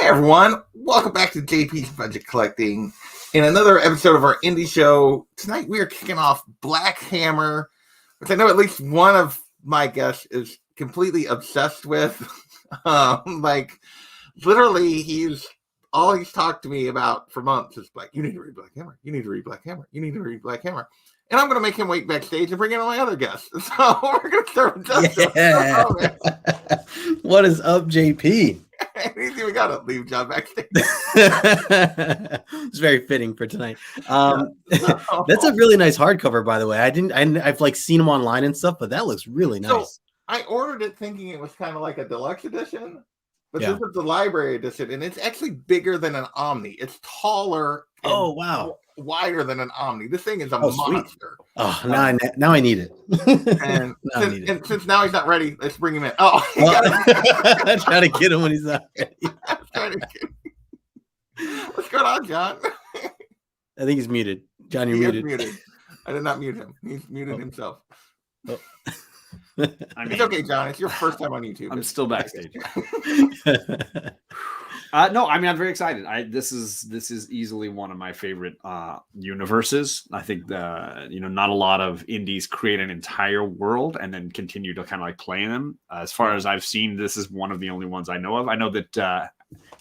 Hey everyone, welcome back to JP's Budget Collecting. In another episode of our indie show, tonight we are kicking off Black Hammer, which I know at least one of my guests is completely obsessed with. Literally, he's talked to me about for months is like, you need to read Black Hammer, you need to read Black Hammer, you need to read Black Hammer. And I'm going to make him wait backstage and bring in all my other guests. So we're going to start with Justin. Yeah. What is up, JP? He's even got to leave John backstage. It's very fitting for tonight. That's a really nice hardcover, by the way. I've like seen them online and stuff, but that looks really nice. So I ordered it thinking it was kind of like a deluxe edition, but this is the library edition, and it's actually bigger than an Omni. It's taller. Oh wow! Wider than an Omni. This thing is a monster. Oh, now I need it. And since now he's not ready, let's bring him in. Oh, I'm trying to get him when he's not ready. What's going on, John? I think he's muted. John, you're muted. I did not mute him. He's muted himself. Oh. It's okay, John. It's your first time on YouTube. I'm still backstage. No, I mean, I'm very excited. This is easily one of my favorite universes. I think not a lot of indies create an entire world and then continue to kind of like play in them. As far as I've seen, this is one of the only ones I know of. I know that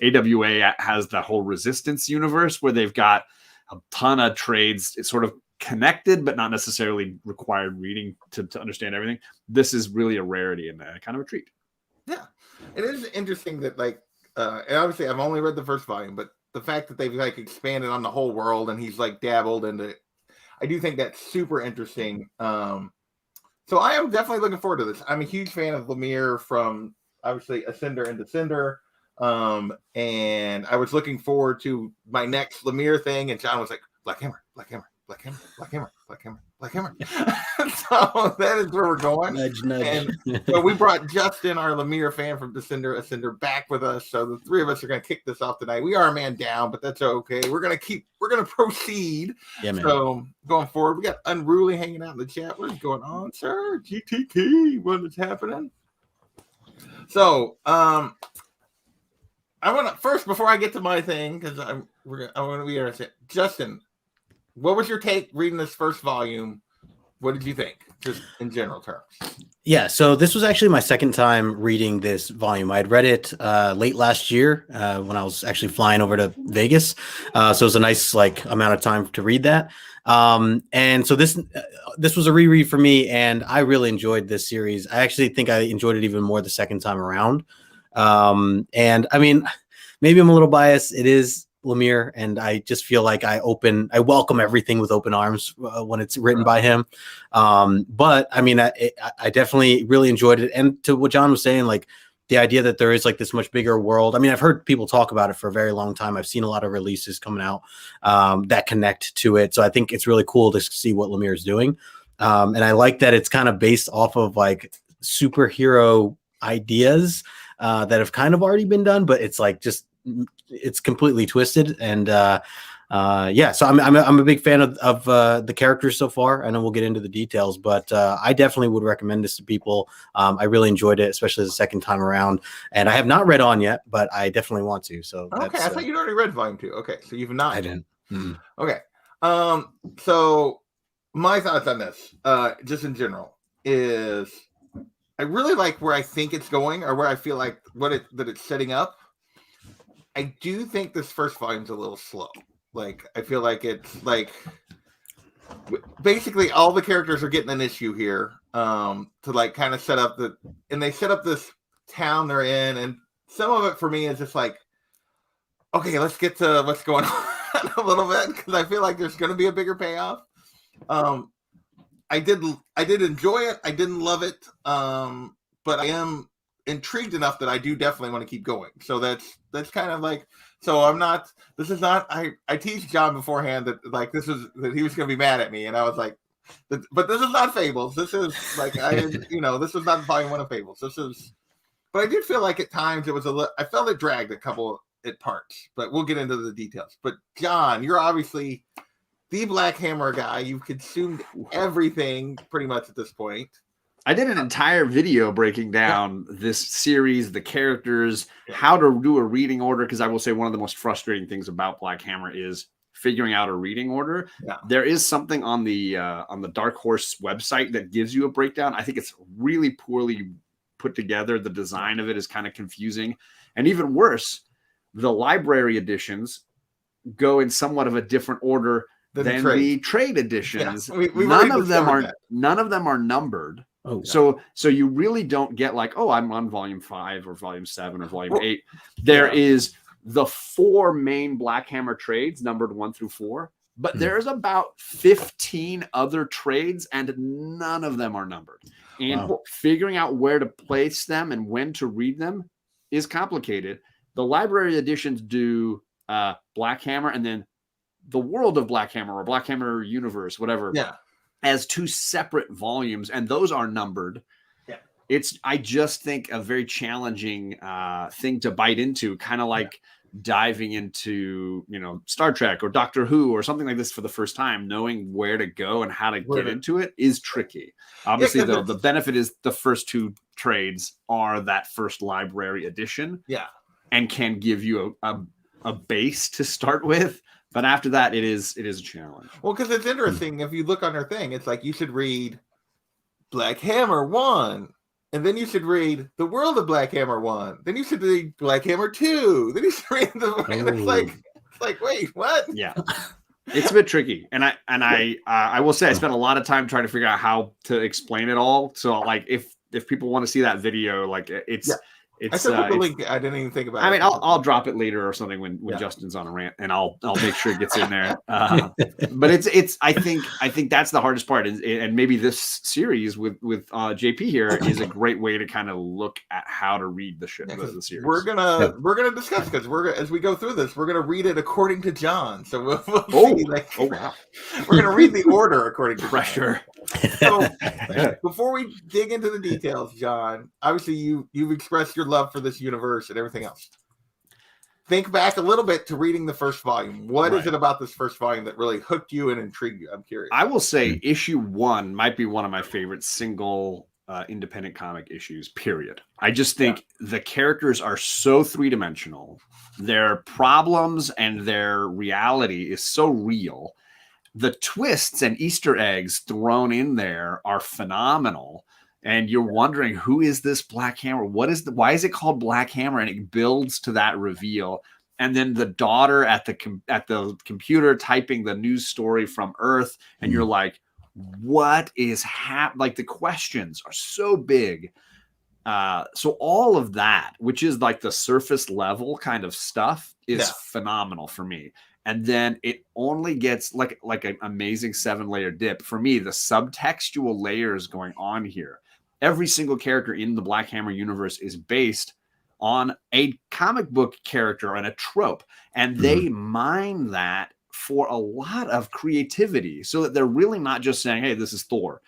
AWA has the whole Resistance universe where they've got a ton of trades. It's sort of connected, but not necessarily required reading to understand everything. This is really a rarity and kind of a treat. Yeah, it is interesting that and obviously I've only read the first volume, but the fact that they've like expanded on the whole world and he's like dabbled into it, I do think that's super interesting. So I am definitely looking forward to this. I'm a huge fan of Lemire from obviously Ascender and Descender. And I was looking forward to my next Lemire thing, and John was like, Black Hammer, Black Hammer, Black Hammer, Black Hammer, Black Hammer, Black Hammer. So that is where we're going. Nudge. And so we brought Justin, our Lemire fan from Ascender, back with us. So the three of us are going to kick this off tonight. We are a man down, but that's okay. We're going to proceed. Yeah, man. So going forward, we got Unruly hanging out in the chat. What is going on, sir? GTK, what is happening? So, I want to first, before I get to my thing, because I want to be interested. Justin, what was your take reading this first volume? What did you think, just in general terms? Yeah, so this was actually my second time reading this volume. I had read it late last year when I was actually flying over to Vegas. So it was a nice amount of time to read that. And so this was a reread for me, and I really enjoyed this series. I actually think I enjoyed it even more the second time around. And I mean, maybe I'm a little biased. It is Lemire, and I just feel like I welcome everything with open arms when it's written by him. But I mean, I definitely really enjoyed it. And to what John was saying, like the idea that there is like this much bigger world. I mean, I've heard people talk about it for a very long time. I've seen a lot of releases coming out that connect to it. So I think it's really cool to see what Lemire is doing. And I like that it's kind of based off of like superhero ideas that have kind of already been done, but it's like it's completely twisted. And so I'm a big fan of the characters so far. I know we'll get into the details, but I definitely would recommend this to people. I really enjoyed it, especially the second time around. And I have not read on yet, but I definitely want to. So okay, I thought you'd already read volume 2. Okay, so you've not. I didn't. Mm-hmm. Okay, so my thoughts on this, just in general, is I really like where I think it's going, or where I feel like that it's setting up. I do think this first volume's a little slow. Like, I feel like it's like basically all the characters are getting an issue here to like kind of set up and they set up this town they're in, and some of it for me is just like, okay, let's get to what's going on a little bit, because I feel like there's going to be a bigger payoff. I did enjoy it. I didn't love it, but I am intrigued enough that I do definitely want to keep going. So that's kind of like, so I'm not, this is not, I teased John beforehand that like that he was going to be mad at me, and I was like, but this is not Fables. This is like, this is not volume 1 of Fables. But I did feel like at times it was I felt it dragged a couple at parts, but we'll get into the details. But John, you're obviously the Black Hammer guy. You've consumed everything pretty much at this point. I did an entire video breaking down this series, the characters, how to do a reading order. Because I will say one of the most frustrating things about Black Hammer is figuring out a reading order. Yeah. There is something on the Dark Horse website that gives you a breakdown. I think it's really poorly put together. The design of it is kind of confusing, and even worse, the library editions go in somewhat of a different order than the trade editions. Yeah, none of them are numbered. Oh, so you really don't get like, oh, I'm on volume 5 or volume 7 or volume 8. There is the 4 main Black Hammer trades numbered 1 through 4, but there's about 15 other trades and none of them are numbered. And figuring out where to place them and when to read them is complicated. The library editions do Black Hammer and then the World of Black Hammer or Black Hammer Universe, whatever. Yeah. As 2 separate volumes, and those are numbered. Yeah. It's, I just think, a very challenging thing to bite into, kind of like diving into, Star Trek or Doctor Who or something like this for the first time. Knowing where to go and how to get into it is tricky. Obviously, the benefit is the first 2 trades are that first library edition. Yeah. And can give you a base to start with. But after that, it is a challenge. Well, because it's interesting. If you look on their thing, it's like you should read Black Hammer 1, and then you should read The World of Black Hammer 1. Then you should read Black Hammer 2. Then you should read and it's like, wait, what? Yeah, it's a bit tricky. And I will say I spent a lot of time trying to figure out how to explain it all. So like if people want to see that video, like it's. Yeah. I said the link. I didn't even think about it. I mean, I'll drop it later or something when Justin's on a rant, and I'll make sure it gets in there. But it's I think that's the hardest part, and maybe this series with JP here is a great way to kind of look at how to read the series. We're gonna discuss because as we go through this, we're gonna read it according to John. So we'll see. Wow! We're gonna read the order according to pressure. So before we dig into the details, John, obviously you've expressed your love for this universe and everything else. Think back a little bit to reading the first volume. What is it about this first volume that really hooked you and intrigued you? I'm curious. I will say issue 1 might be one of my favorite single independent comic issues, period. I just think the characters are so three-dimensional. Their problems and their reality is so real. The twists and Easter eggs thrown in there are phenomenal. And you're wondering, who is this Black Hammer? Why is it called Black Hammer? And it builds to that reveal. And then the daughter at the computer typing the news story from Earth. And you're like, what is happening? Like the questions are so big. So all of that, which is like the surface level kind of stuff, is phenomenal for me. And then it only gets like an amazing 7-layer dip. For me, the subtextual layers going on here. Every single character in the Black Hammer universe is based on a comic book character and a trope. And they mine that for a lot of creativity so that they're really not just saying, hey, this is Thor.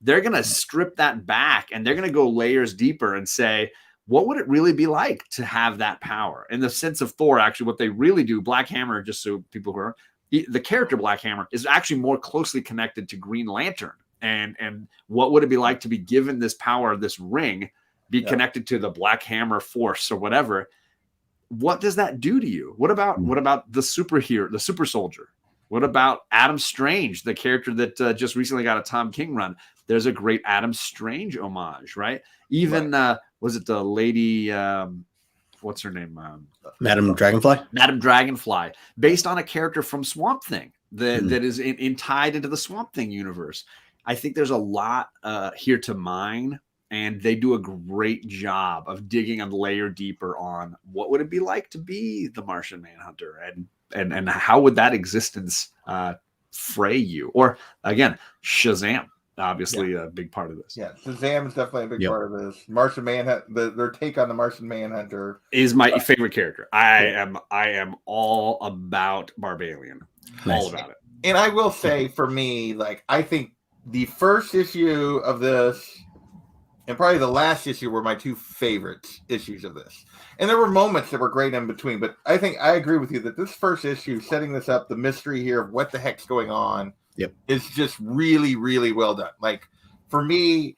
They're going to strip that back and they're going to go layers deeper and say, what would it really be like to have that power? In the sense of Thor, actually, what they really do, Black Hammer, just so people who are, the character Black Hammer is actually more closely connected to Green Lantern. And what would it be like to be given this power, this ring, be connected to the Black Hammer force or whatever? What does that do to you? What about the superhero, the super soldier? What about Adam Strange, the character that just recently got a Tom King run? There's a great Adam Strange homage, right? Even was it the lady? What's her name? Madam Dragonfly. Madam Dragonfly, based on a character from Swamp Thing that is tied into the Swamp Thing universe. I think there's a lot here to mine, and they do a great job of digging a layer deeper on what would it be like to be the Martian Manhunter, and how would that existence fray you? Or again, Shazam, obviously a big part of this. Yeah, Shazam is definitely a big part of this. Martian Manhunter, their take on the Martian Manhunter is my favorite character. I am all about Barbalian, all about it. And I will say, for me, like I think the first issue of this and probably the last issue were my 2 favorite issues of this. And there were moments that were great in between, but I think I agree with you that this first issue, setting this up, the mystery here of what the heck's going on, is just really, really well done. Like for me,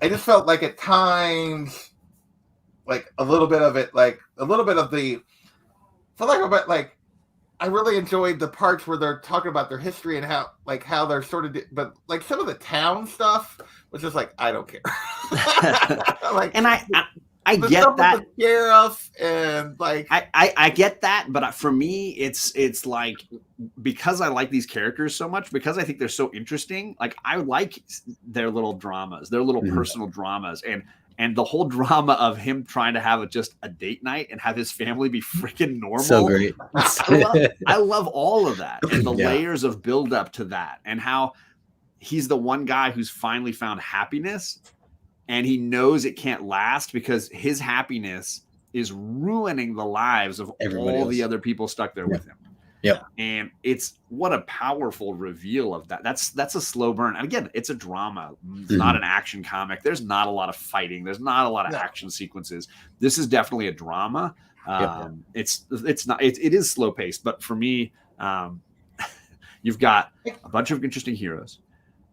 I just felt like at times, like a little bit of it, like a little bit of the, felt like about like, I really enjoyed the parts where they're talking about their history and how they're sort of, but like some of the town stuff was just like, I don't care. Like, and I the get stuff with that. the sheriff and like, I get that, but for me, it's like, because I like these characters so much, because I think they're so interesting. Like, I like their little dramas, their little personal dramas, and the whole drama of him trying to have just a date night and have his family be freaking normal. So great. I love all of that, and the layers of build up to that, and how he's the one guy who's finally found happiness, and he knows it can't last because his happiness is ruining the lives of all the other people stuck there with him. Yep. And it's what a powerful reveal of that. That's a slow burn. And again, it's a drama. It's not an action comic. There's not a lot of fighting. There's not a lot of action sequences. This is definitely a drama. It is slow paced, but for me, you've got a bunch of interesting heroes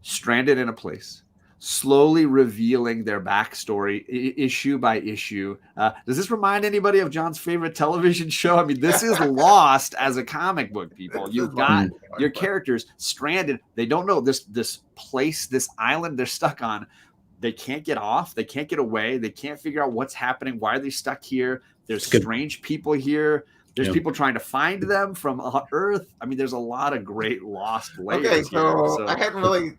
stranded in a place, slowly revealing their backstory issue by issue. Does this remind anybody of John's favorite television show? I mean, this is Lost as a comic book, people. You've got your characters stranded. They don't know this place, this island they're stuck on. They can't get off. They can't get away. They can't figure out what's happening. Why are they stuck here? There's strange people here. There's people trying to find them from Earth. I mean, there's a lot of great Lost layers. Okay, so I hadn't really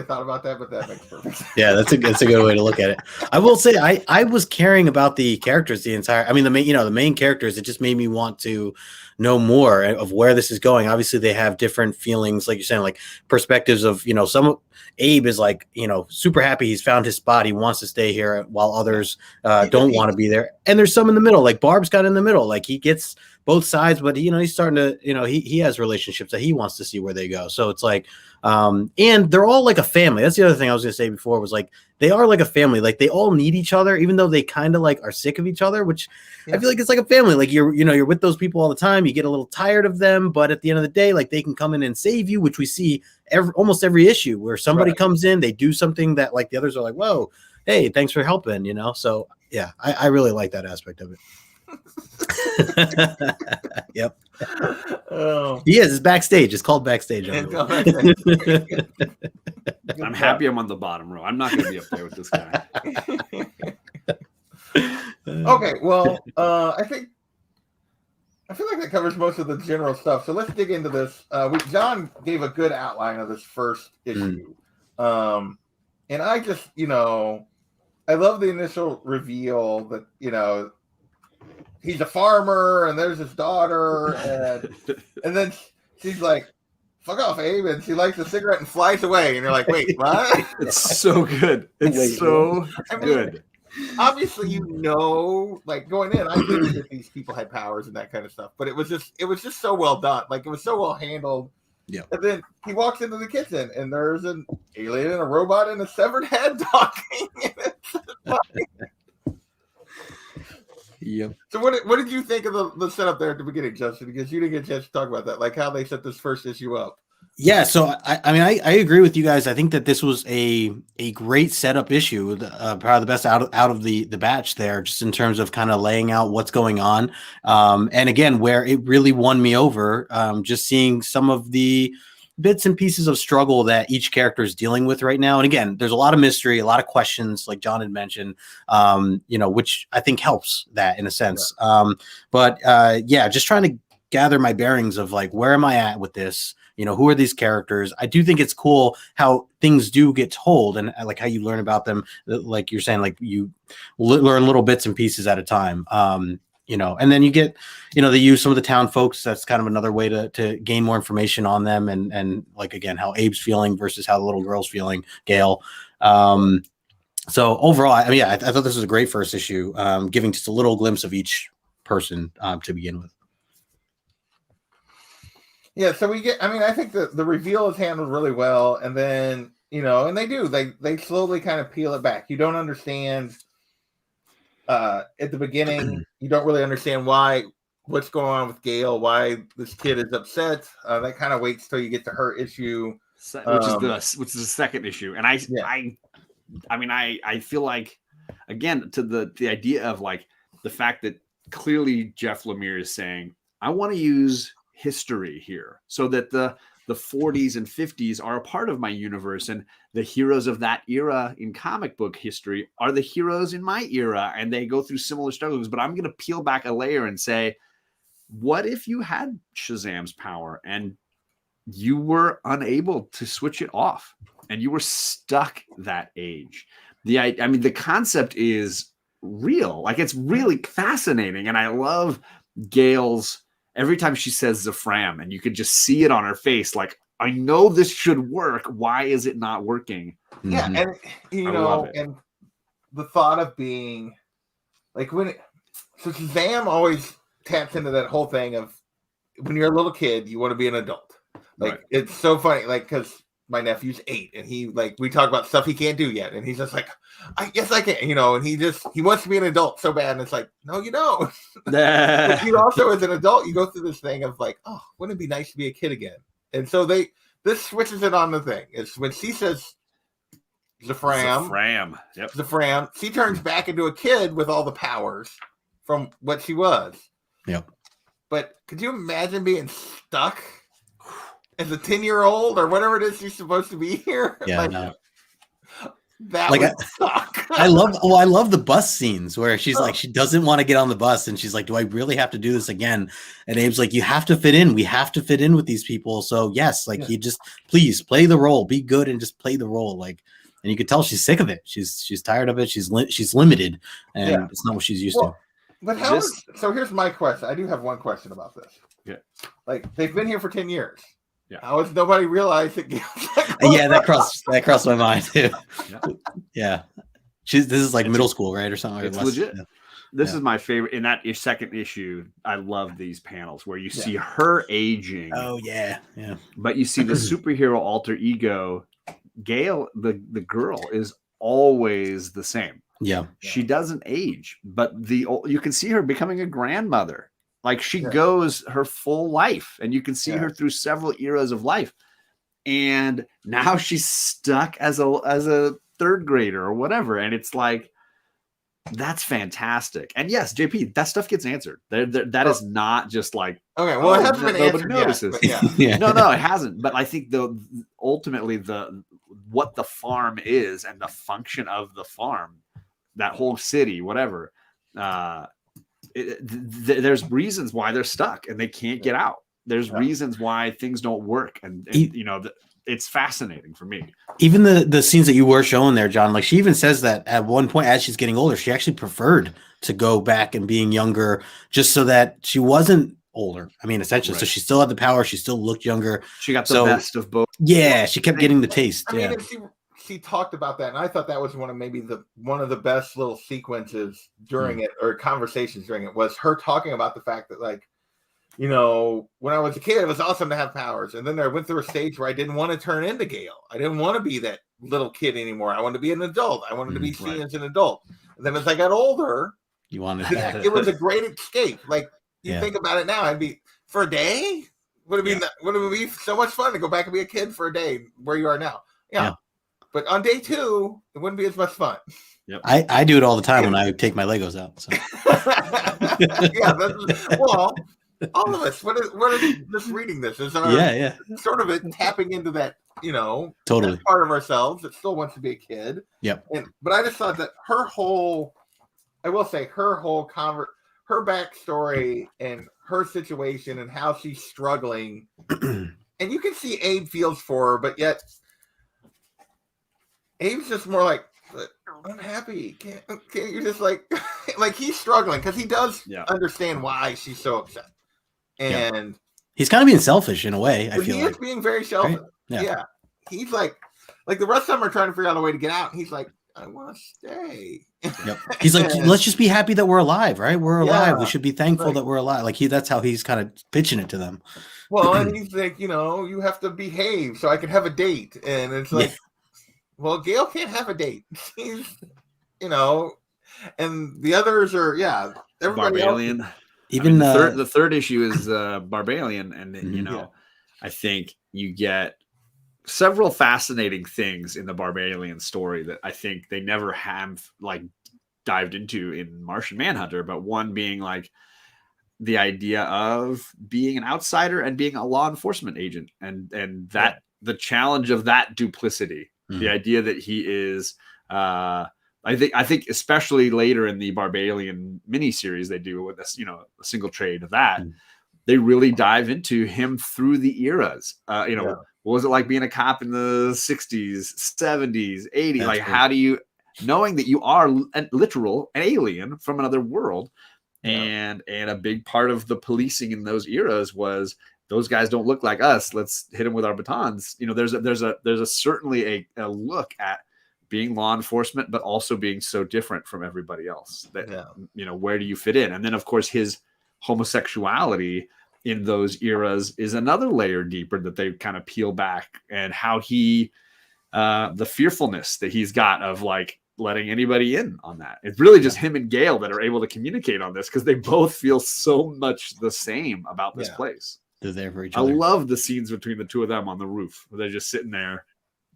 thought about that, but that makes perfect sense. Yeah, that's a good way to look at it. I will say I was caring about the characters the entire. I mean, the main characters. It just made me want to know more of where this is going. Obviously, they have different feelings, like you're saying, like perspectives of some. Abe is like super happy he's found his spot. He wants to stay here, while others don't want to be there. And there's some in the middle, like Barb's got in the middle. Like he gets both sides, but he's starting to he has relationships that he wants to see where they go. So it's like and they're all like a family. That's the other thing I was gonna say before, was like they are like a family. Like they all need each other, even though they kind of like are sick of each other, which I feel like it's like a family. Like you're with those people all the time. You get a little tired of them, but at the end of the day, like they can come in and save you, which we see almost every issue where somebody comes in, they do something that like the others are like, whoa, hey, thanks for helping, So yeah, I really like that aspect of it. Yep. It's backstage. It's called backstage. I'm happy I'm on the bottom row. I'm not going to be up there with this guy. Okay, well, I feel like that covers most of the general stuff. So let's dig into this. John gave a good outline of this first issue. And I just, I love the initial reveal that, he's a farmer and there's his daughter. And then she's like, fuck off, Abe. And she lights a cigarette and flies away. And you're like, wait, what? It's so good. It's good. Obviously, like going in, I knew that these people had powers and that kind of stuff, but it was just so well done. Like it was so well handled. Yeah. And then he walks into the kitchen and there's an alien and a robot and a severed head talking. Yep. So what did you think of the setup there at the beginning, Justin? Because you didn't get a chance to talk about that, like how they set this first issue up. Yeah, so I agree with you guys. I think that this was a great setup issue, probably the best out of the batch there, just in terms of kind of laying out what's going on. And again, where it really won me over, just seeing some of the bits and pieces of struggle that each character is dealing with right now. And again, there's a lot of mystery, a lot of questions, like John had mentioned, which I think helps that in a sense. Yeah, just trying to gather my bearings of like, where am I at with this? Who are these characters? I do think it's cool how things do get told and like how you learn about them. Like you're saying, like you learn little bits and pieces at a time. And then you get, they use some of the town folks. That's kind of another way to gain more information on them. And like, again, how Abe's feeling versus how the little girl's feeling, Gail. So overall, I thought this was a great first issue, giving just a little glimpse of each person to begin with. Yeah, so we get, I think the reveal is handled really well. And then, and they slowly kind of peel it back. You don't understand at the beginning, you don't really understand what's going on with Gail, why this kid is upset. That kind of waits till you get to her issue. Which is the second issue. And I I mean, I feel like, again, to the idea of like the fact that clearly Jeff Lemire is saying, I want to use history here so that the 40s and 50s are a part of my universe, and the heroes of that era in comic book history are the heroes in my era, and they go through similar struggles. But I'm going to peel back a layer and say, what if you had Shazam's power and you were unable to switch it off and you were stuck that age? I mean, the concept is real. Like, it's really fascinating. And I love Gail's, every time she says Zafram, and you could just see it on her face. Like, I know this should work. Why is it not working? Yeah. Mhm. And, you know, and the thought of being like so Shazam always taps into that whole thing of when you're a little kid, you want to be an adult. Like, Right. It's so funny. Like, because my nephew's 8 and he, like, we talk about stuff he can't do yet. And he's just like, yes, I can, you know, and he wants to be an adult so bad. And it's like, no, you don't. But you also, as an adult, you go through this thing of like, oh, wouldn't it be nice to be a kid again? And so this switches it on the thing. It's when she says Zafram. Yep. Zafram, she turns back into a kid with all the powers from what she was. Yep. But could you imagine being stuck as a 10-year-old or whatever it is she's supposed to be here? Yeah, like, no. That Like, would suck. I love the bus scenes where she's like, she doesn't want to get on the bus, and she's like, do I really have to do this again? And Abe's like, you have to fit in. We have to fit in with these people. So yes, like, you just please play the role, be good, and just play the role. Like, and you could tell she's sick of it. She's tired of it. She's limited, and it's not what she's used to. But so here's my question. I do have one question about this. Yeah. Like, they've been here for 10 years. Yeah. How has nobody realized that? Yeah, that crossed my mind too. Yeah. Yeah. This is like middle school, right? Or something. It's like legit. Yeah. This is my favorite. In that second issue, I love these panels where you see her aging. Oh yeah. Yeah. But you see the superhero alter ego, Gail, the girl, is always the same. Yeah. She doesn't age, but you can see her becoming a grandmother. Like, she goes her full life, and you can see her through several eras of life. And now she's stuck as a third grader or whatever. And it's like, that's fantastic. And yes, JP, that stuff gets answered. That is not just like, okay, well, it hasn't been nobody answered notices. yet, but yeah. No, it hasn't. But I think ultimately what the farm is and the function of the farm, that whole city, whatever, there's reasons why they're stuck and they can't get out. There's reasons why things don't work, and you know, it's fascinating for me. Even the scenes that you were showing there, John, like, she even says that at one point as she's getting older, she actually preferred to go back and being younger, just so that she wasn't older. I mean, essentially, so she still had the power, she still looked younger. She got the best of both. Yeah, she kept getting the taste. I mean, she talked about that, and I thought that was one of the best little sequences during it, or conversations during it, was her talking about the fact that, like, you know, when I was a kid, it was awesome to have powers, and then I went through a stage where I didn't want to turn into Gale. I didn't want to be that little kid anymore. I wanted to be an adult. I wanted to be seen as an adult. And then as I got older, you wanted it was a great escape. Like, you think about it now, I'd be for a day. Would it be so much fun to go back and be a kid for a day where you are now? Yeah. But on day 2, it wouldn't be as much fun. Yep. I do it all the time when I take my Legos out. So. Well, all of us. What is just reading this is our sort of tapping into that, you know, totally that part of ourselves that still wants to be a kid. Yep. But I just thought that her whole her backstory and her situation and how she's struggling, and you can see Abe feels for her, but yet Abe's just more like, I'm happy. Can't you just like he's struggling because he does understand why she's so upset, and he's kind of being selfish in a way. I feel he is being very selfish. Right? Yeah, he's like the rest of them are trying to figure out a way to get out. And he's like, I want to stay. Yep. He's like, let's just be happy that we're alive, right? We're alive. We should be thankful that we're alive. Like that's how he's kind of pitching it to them. Well, and he's like, you know, you have to behave so I can have a date, and it's like. Well, Gale can't have a date. She's, you know, and the others are, everybody Barbalian. Else. Even the third issue is Barbalian, and you know, I think you get several fascinating things in the Barbarian story that I think they never have like dived into in Martian Manhunter, but one being like the idea of being an outsider and being a law enforcement agent, and that the challenge of that duplicity, the idea that he is I think especially later in the Barbarian miniseries they do with this, a single trade of that. They really dive into him through the eras. What was it like being a cop in the 60s, 70s, 80s? That's like, cool. How do you, knowing that you are an alien from another world, and a big part of the policing in those eras was those guys don't look like us. Let's hit them with our batons. There's a certainly a look at being law enforcement, but also being so different from everybody else that, where do you fit in? And then of course his homosexuality in those eras is another layer deeper that they kind of peel back, and how he, the fearfulness that he's got of like letting anybody in on that. It's really just him and Gale that are able to communicate on this, because they both feel so much the same about this place. They're there for each other. I love the scenes between the two of them on the roof where they're just sitting there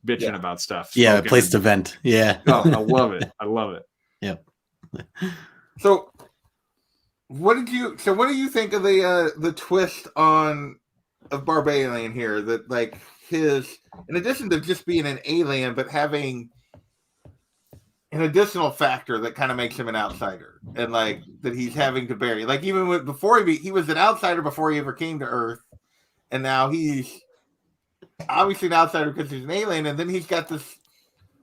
bitching about stuff. Yeah, place to vent. Yeah. Oh, I love it. I love it. Yep. So what do you think of the twist of Barbarian here? That like his, in addition to just being an alien, but having an additional factor that kind of makes him an outsider, and like that he's having to bury, like even before he was an outsider before he ever came to Earth, and now he's obviously an outsider because he's an alien, and then he's got this,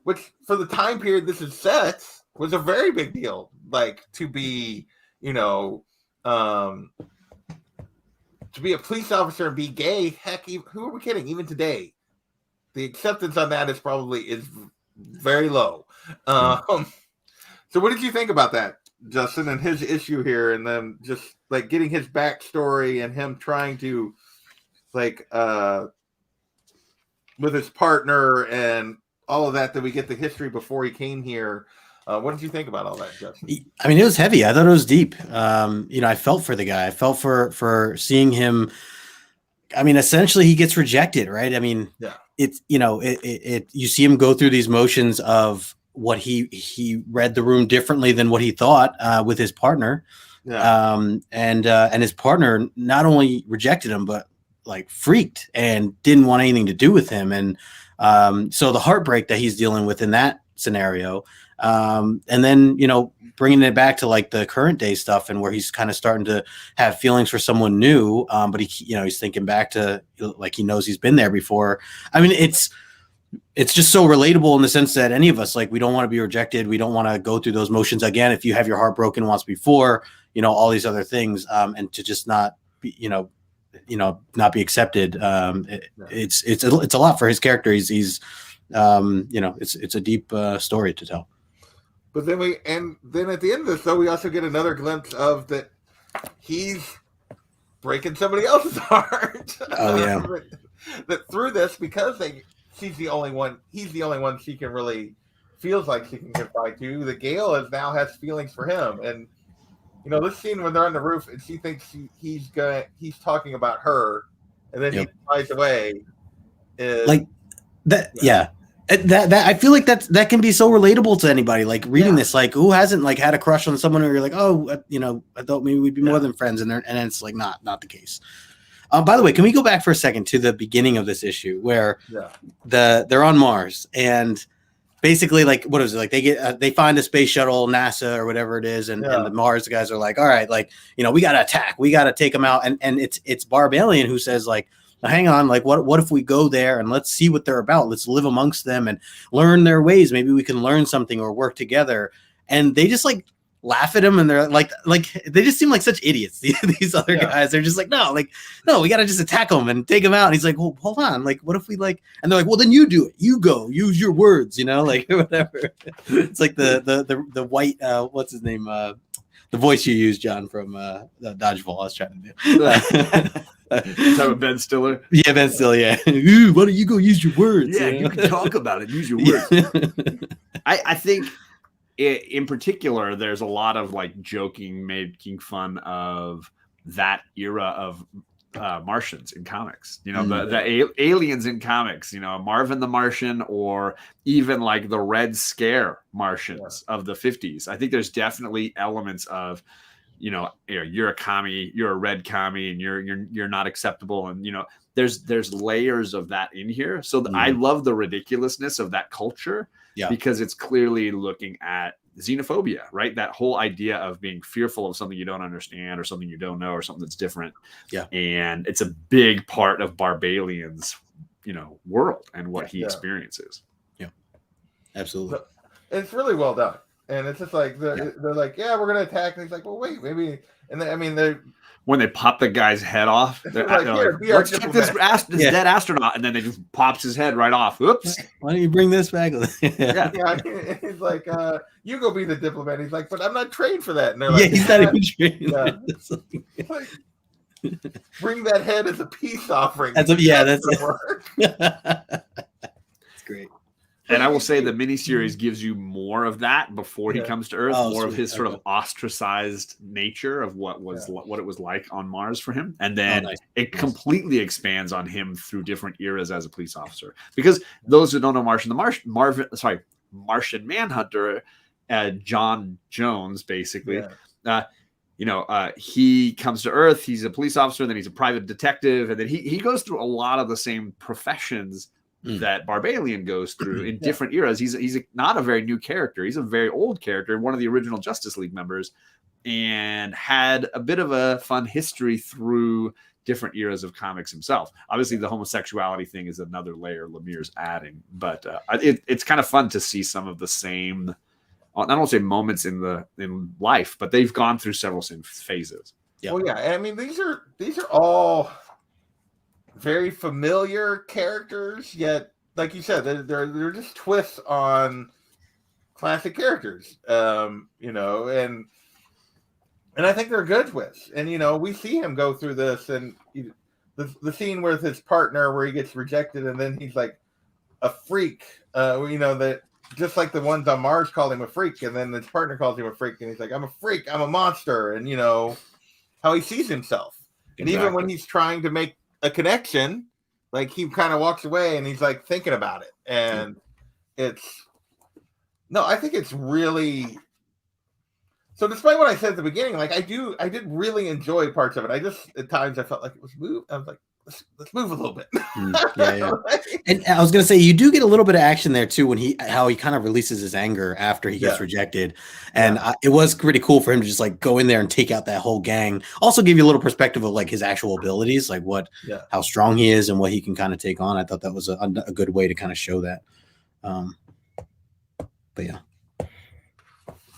which for the time period this is set was a very big deal, like to be, to be a police officer and be gay. Heck, who are we kidding? Even today, the acceptance on that is very low. So what did you think about that, Justin, and his issue here, and then just like getting his backstory and him trying to like with his partner and all of that we get the history before he came here? What did you think about all that, Justin? I mean, it was heavy. I thought it was deep. I felt for the guy. I felt for seeing him. I mean, essentially he gets rejected, right? I mean, it's, you see him go through these motions of what he read the room differently than what he thought with his partner. And his partner not only rejected him, but like freaked and didn't want anything to do with him. And so the heartbreak that he's dealing with in that scenario, and then, bringing it back to like the current day stuff, and where he's kind of starting to have feelings for someone new. But he's thinking back to like, he knows he's been there before. I mean, it's just so relatable in the sense that any of us, like, we don't want to be rejected. We don't want to go through those motions again. If you have your heart broken once before, all these other things, and to just not be, not be accepted. It's a lot for his character. He's it's a deep story to tell. But then at the end of this, though, we also get another glimpse of that he's breaking somebody else's heart. Oh yeah. That through this, because he's the only one she can really feels like she can confide to. The Gale now has feelings for him, and this scene when they're on the roof and she thinks he's talking about her, and then he flies away. Is that. Yeah. That I feel like that can be so relatable to anybody, like reading this, like who hasn't like had a crush on someone where you're like, oh, I thought maybe we'd be more than friends, and it's like not the case. By the way, can we go back for a second to the beginning of this issue where they're on Mars, and basically, like, what is it, like they find the space shuttle, NASA or whatever it is, and the Mars guys are like, all right, like, we got to attack, we got to take them out, and it's Barbarian who says like, hang on, like what if we go there and let's see what they're about, let's live amongst them and learn their ways, maybe we can learn something or work together. And they just like laugh at him, and they're like they just seem like such idiots. These other guys, they're just like, no, we gotta just attack them and take them out. And he's like, well, hold on, like what if we like, and they're like, well, then you do it, you go, use your words, like whatever. It's like the white what's his name, the voice you use, John, from Dodgeball. I was trying to do. Talking about Ben Stiller. Yeah, Ben Stiller. Yeah. Ooh, why don't you go use your words? Yeah, you can talk about it. Use your words. I think in particular, there's a lot of like joking, making fun of that era of Martians in comics. You know, the aliens in comics. You know, Marvin the Martian, or even like the Red Scare Martians of the 50s. I think there's definitely elements of, you know, you're a commie, you're a red commie, and you're not acceptable, and you know, there's layers of that in here. So I love the ridiculousness of that culture, because it's clearly looking at xenophobia, right? That whole idea of being fearful of something you don't understand, or something you don't know, or something that's different. Yeah, and it's a big part of Barbalian's, you know, world and what he experiences. Yeah, absolutely. So it's really well done. And it's just like they're like, yeah, we're gonna attack. And he's like, well, wait, maybe. And then, I mean, when they pop the guy's head off, they're like, let's get this dead astronaut, and then they just pops his head right off. Oops! Why don't you bring this back? yeah. He's like, you go be the diplomat. He's like, but I'm not trained for that. And they're like, he's not even trained. Like, bring that head as a peace offering. That's great. And I will say the miniseries gives you more of that before he comes to Earth, more of his sort of ostracized nature of what it was like on Mars for him. And then it completely expands on him through different eras as a police officer. Because those who don't know Martian Manhunter, John Jones, basically, you know, he comes to Earth, he's a police officer, then he's a private detective, and then he goes through a lot of the same professions that Barbalian goes through in different eras. He's not a very new character. He's a very old character, one of the original Justice League members, and had a bit of a fun history through different eras of comics himself. Obviously, the homosexuality thing is another layer Lemire's adding, but it's kind of fun to see some of the same, I don't want to say moments in life, but they've gone through several same phases. Yeah. Well, yeah. I mean, these are all very familiar characters, yet, like you said, they're just twists on classic characters. You know, and I think they're good twists. And you know, we see him go through this, and the scene with his partner where he gets rejected, and then he's like a freak. You know, that just like the ones on Mars called him a freak, and then his partner calls him a freak, and he's like, I'm a freak, I'm a monster, and you know how he sees himself. And even when he's trying to make a connection, like he kind of walks away and he's like thinking about it. And I think it's really, so despite what I said at the beginning, like I did really enjoy parts of it. I just, at times I felt like it was moved. I was like, let's move a little bit. And I was gonna say, you do get a little bit of action there too, when how he kind of releases his anger after he gets rejected, and it was pretty cool for him to just like go in there and take out that whole gang. Also give you a little perspective of like his actual abilities, like how strong he is and what he can kind of take on. I thought that was a good way to kind of show that. But yeah.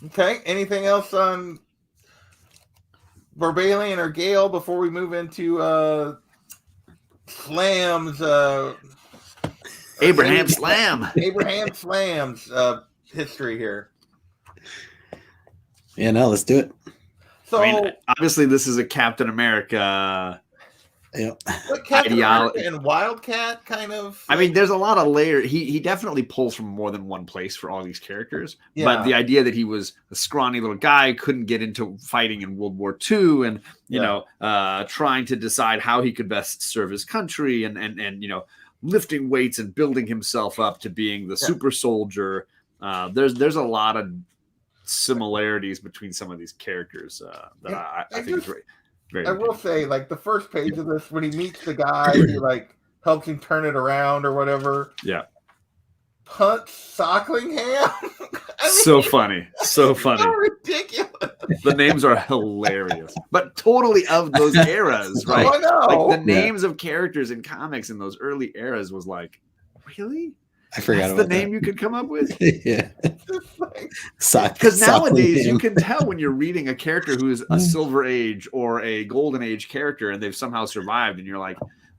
Okay. Anything else on Barbalian or Gale before we move into Slam's Abraham Slam's history here. Yeah, no, let's do it. So I mean, obviously this is a Captain America Captain America and Wildcat kind of. I mean, there's a lot of layers. He definitely pulls from more than one place for all these characters. But the idea that he was a scrawny little guy, couldn't get into fighting in World War II, and you know, trying to decide how he could best serve his country, and you know, lifting weights and building himself up to being the super soldier. There's a lot of similarities between some of these characters that I think is very. I will say, like the first page of this, when he meets the guy who like helps him turn it around or whatever. Yeah. Punch Socklingham. So funny. So ridiculous. The names are hilarious, but totally of those eras, right? Oh, I know. Like the names of characters in comics in those early eras was like, really? I forgot about the name you could come up with. Yeah. Because nowadays you can tell when you're reading a character who is a Silver Age or a Golden Age character and they've somehow survived, and you're like,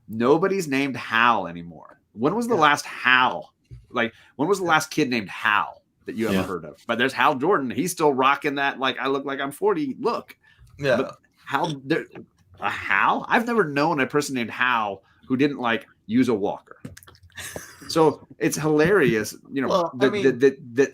nobody's named Hal anymore. When was the last Hal? Like, when was the last kid named Hal that you ever heard of? But there's Hal Jordan. He's still rocking that, like, I look like I'm 40 look. Yeah. But a Hal? I've never known a person named Hal who didn't like use a walker. So it's hilarious, you know, that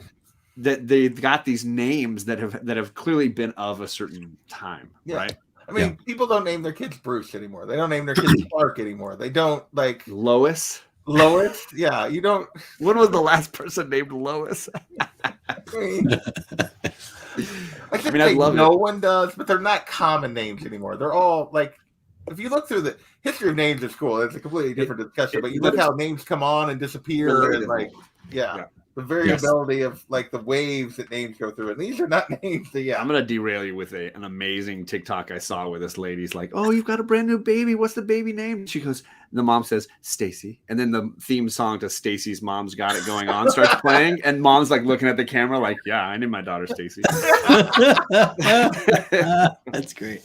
they've got these names that have clearly been of a certain time, right? I mean, people don't name their kids Bruce anymore. They don't name their kids Clark anymore. They don't like Lois. Lois. Yeah, you don't. When was the last person named Lois? I mean, I love no it. one does, but they're not common names anymore. They're all like, if you look through the history of names at school, it's a completely different discussion. But you look how names come on and disappear, and like, yeah. The variability of like the waves that names go through, and these are not names that. Yeah, I'm gonna derail you with an amazing TikTok I saw where this lady's like, "Oh, you've got a brand new baby. What's the baby name?" She goes, and the mom says Stacy, and then the theme song to Stacy's Mom's Got It Going On starts playing, and mom's like looking at the camera like, "Yeah, I named my daughter Stacy." That's great.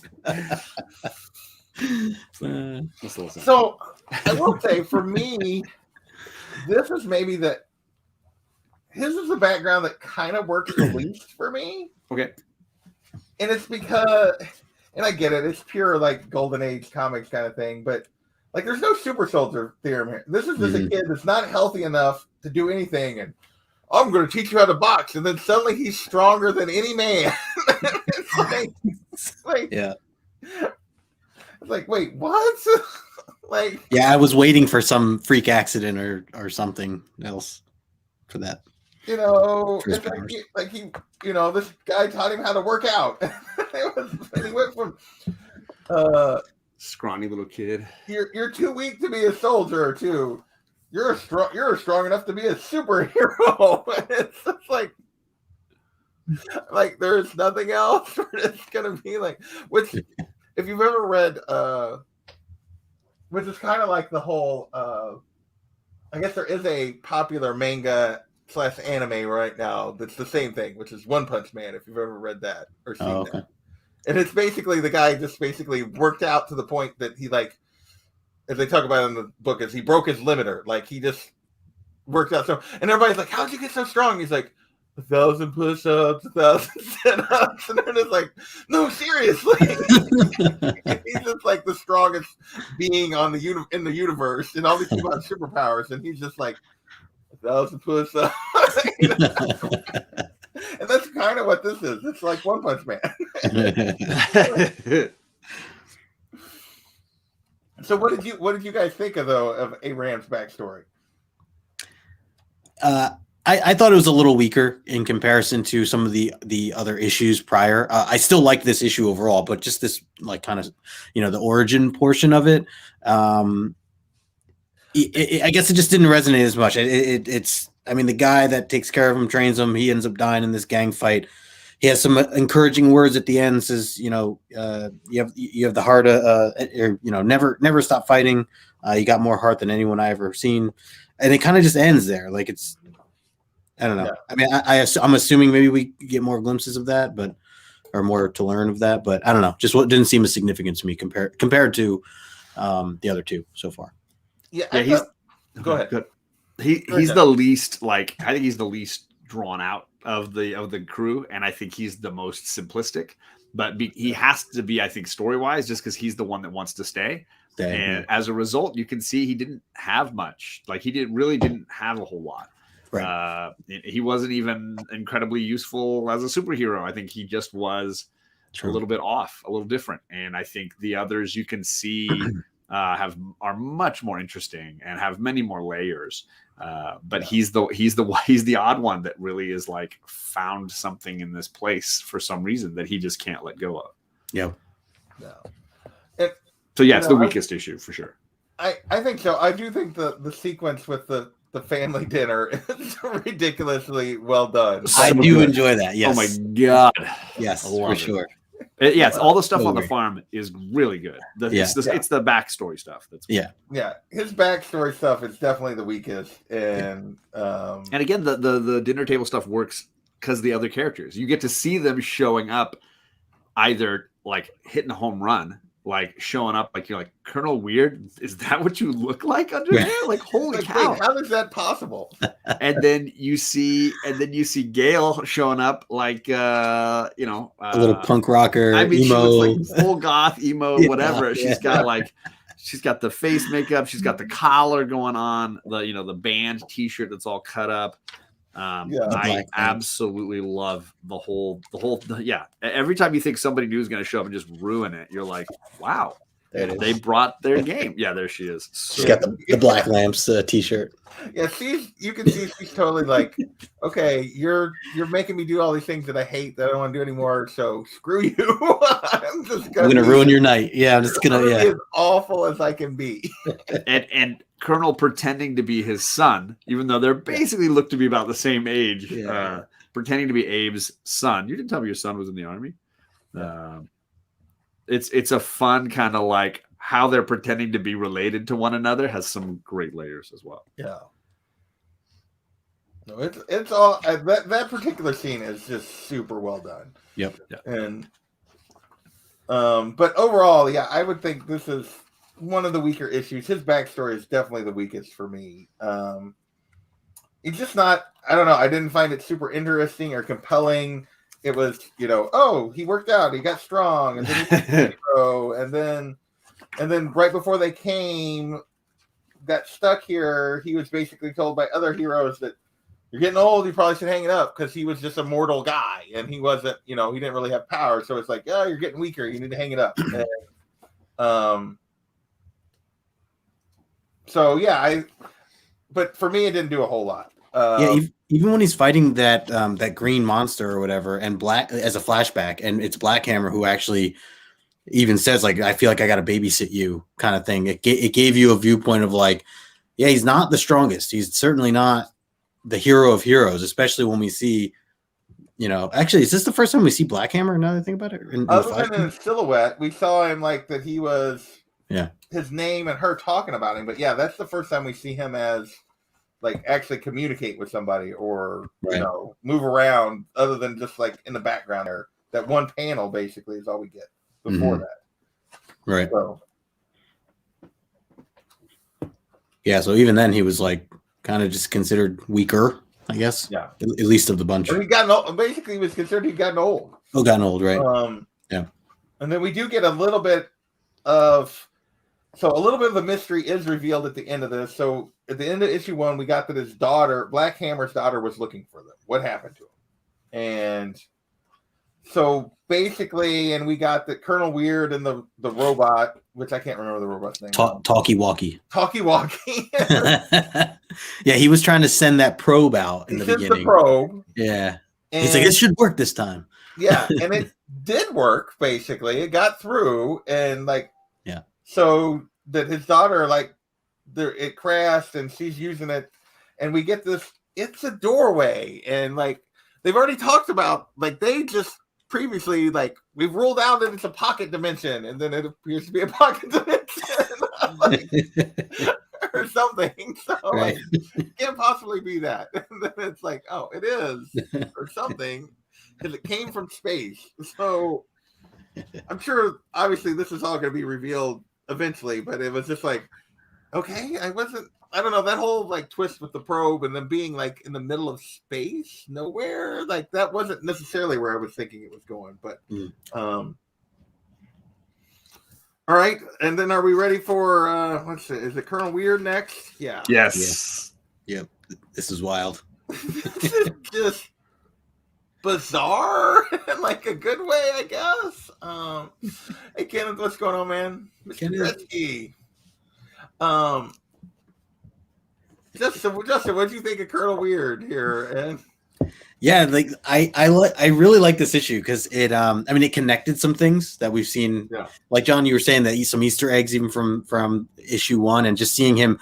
So I will say, for me, this is maybe the. His is the background that kind of works the least for me. Okay. And it's because, and I get it, it's pure like golden age comics kind of thing, but like there's no super soldier theorem here. This is just a kid that's not healthy enough to do anything, and I'm going to teach you how to box, and then suddenly he's stronger than any man. It's like, wait, what? Like, yeah, I was waiting for some freak accident or something else for that. You know, it's like he, you know, this guy taught him how to work out. And he went from scrawny little kid. You're too weak to be a soldier, too. You're strong enough to be a superhero. It's just like there's nothing else where it's gonna be like. Which, if you've ever read, which is kind of like the whole. I guess there is a popular manga / anime right now that's the same thing, which is One Punch Man, if you've ever read that or seen that. And it's basically the guy just basically worked out to the point that he, like, as they talk about in the book, is he broke his limiter. Like, he just worked out so, and everybody's like, how'd you get so strong? He's like, 1,000 push-ups, 1,000 sit-ups, and they're just like, no, seriously. He's just like the strongest being on in the universe, and all these people have superpowers, and he's just like 1,000 push-ups. You know? And that's kind of what this is. It's like One Punch Man. So what did you guys think of Aram's backstory? I thought it was a little weaker in comparison to some of the other issues prior. I still like this issue overall, but just this like kind of, you know, the origin portion of it. I guess it just didn't resonate as much. It's I mean, the guy that takes care of him, trains him, he ends up dying in this gang fight. He has some encouraging words at the end. Says, you know, you have the heart, you know, never stop fighting. You got more heart than anyone I ever seen, and it kind of just ends there. Like it's, I don't know. Yeah. I mean, I'm assuming maybe we get more glimpses of that, or more to learn of that. But I don't know. Just what didn't seem as significant to me compared to the other two so far. Yeah. Go ahead. Good. He's the least, like, I think he's the least drawn out of the crew, and I think he's the most simplistic. But he has to be, I think, story wise, just because he's the one that wants to stay. And as a result, you can see he didn't have much. Like, he didn't have a whole lot. Right. He wasn't even incredibly useful as a superhero. I think he just was a little bit off, a little different. And I think the others you can see are much more interesting and have many more layers. But he's the odd one that really is like found something in this place for some reason that he just can't let go of. Yeah. No. So yeah, it's the weakest issue for sure. I think so. I do think the sequence with the family dinner is ridiculously well done. I do enjoy that. Yes. Oh my god. Yes, for sure. It's all the stuff on the farm is really good. It's the backstory stuff. Yeah. His backstory stuff is definitely the weakest, and again, the dinner table stuff works because the other characters, you get to see them showing up, either like hitting a home run, like showing up, like you're like, Colonel Weird, is that what you look like under there? Like, holy cow! Wait, how is that possible? And then you see Gale showing up, like a little punk rocker. I mean, emo. she looks like full goth emo, whatever. She's got the face makeup, she's got the collar going on, the band T-shirt that's all cut up. Yeah. The I Black Lamps. absolutely love the whole. Yeah, every time you think somebody new is going to show up and just ruin it, you're like, wow, There it is. they brought their game. Yeah, there she is. She's got the Black Lamps t-shirt. Yeah, you can see she's totally like, okay, you're making me do all these things that I hate that I don't want to do anymore. So screw you. I'm gonna ruin your night. Yeah, I'm just gonna be as awful as I can be. and Colonel pretending to be his son, even though they're basically look to be about the same age, pretending to be Abe's son. You didn't tell me your son was in the army. It's a fun kind of like how they're pretending to be related to one another has some great layers as well. Yeah. No, it's all that particular scene is just super well done. Yep. And but overall, yeah, I would think this is one of the weaker issues. His backstory is definitely the weakest for me. It's just not, I don't know, I didn't find it super interesting or compelling. It was, oh, he worked out, he got strong, and then he became a hero, and then right before they got stuck here, he was basically told by other heroes that you're getting old, you probably should hang it up, because he was just a mortal guy, and he wasn't, he didn't really have power, so it's like, oh, you're getting weaker, you need to hang it up. And, so yeah, but for me, it didn't do a whole lot. Even when he's fighting that green monster or whatever, and Black as a flashback, and it's Black Hammer who actually even says like, I feel like I got to babysit you kind of thing. It gave you a viewpoint of like, yeah, he's not the strongest. He's certainly not the hero of heroes, especially when we see, actually, is this the first time we see Black Hammer? Now that I think about it, other than in silhouette, we saw him like that. He was his name and her talking about him, but yeah, that's the first time we see him as like actually communicate with somebody or move around, other than just like in the background there. That one panel basically is all we get before that. Right. So. Yeah, so even then he was like kind of just considered weaker, I guess. Yeah. At least of the bunch. Or he was considered he'd gotten old. Oh, gotten old, right. Yeah. And then we do get a little bit of the mystery is revealed at the end of this. So at the end of issue 1, we got that his daughter, Black Hammer's daughter, was looking for them. What happened to him? And so basically, and we got that Colonel Weird and the robot, which I can't remember the robot's name. Talkie-walkie. Talkie-walkie. Yeah, he was trying to send that probe out in the beginning. The probe. Yeah. And he's like, it should work this time. Yeah, and it did work, basically. It got through, and so that his daughter, it crashed, and she's using it, and we get this, it's a doorway, and they've already talked about, they just previously, we've ruled out that it's a pocket dimension, and then it appears to be a pocket dimension, or something. So, it can't possibly be that. And then it's like, oh, it is, or something, because it came from space. So, I'm sure, obviously, this is all going to be revealed eventually, but it was just like, okay, I don't know, that whole twist with the probe and then being in the middle of space, nowhere, that wasn't necessarily where I was thinking it was going, but all right, and then are we ready for let's see, is it Colonel Weird next? Yeah. Yes. Yeah. This is wild. This is just bizarre in a good way, I guess. Hey Kenneth, what's going on, man? Mr. Gretzky. Justin, what do you think of Colonel Weird here? And yeah, I really like this issue because it it connected some things that we've seen. Yeah. Like John, you were saying that some Easter eggs even from issue 1, and just seeing him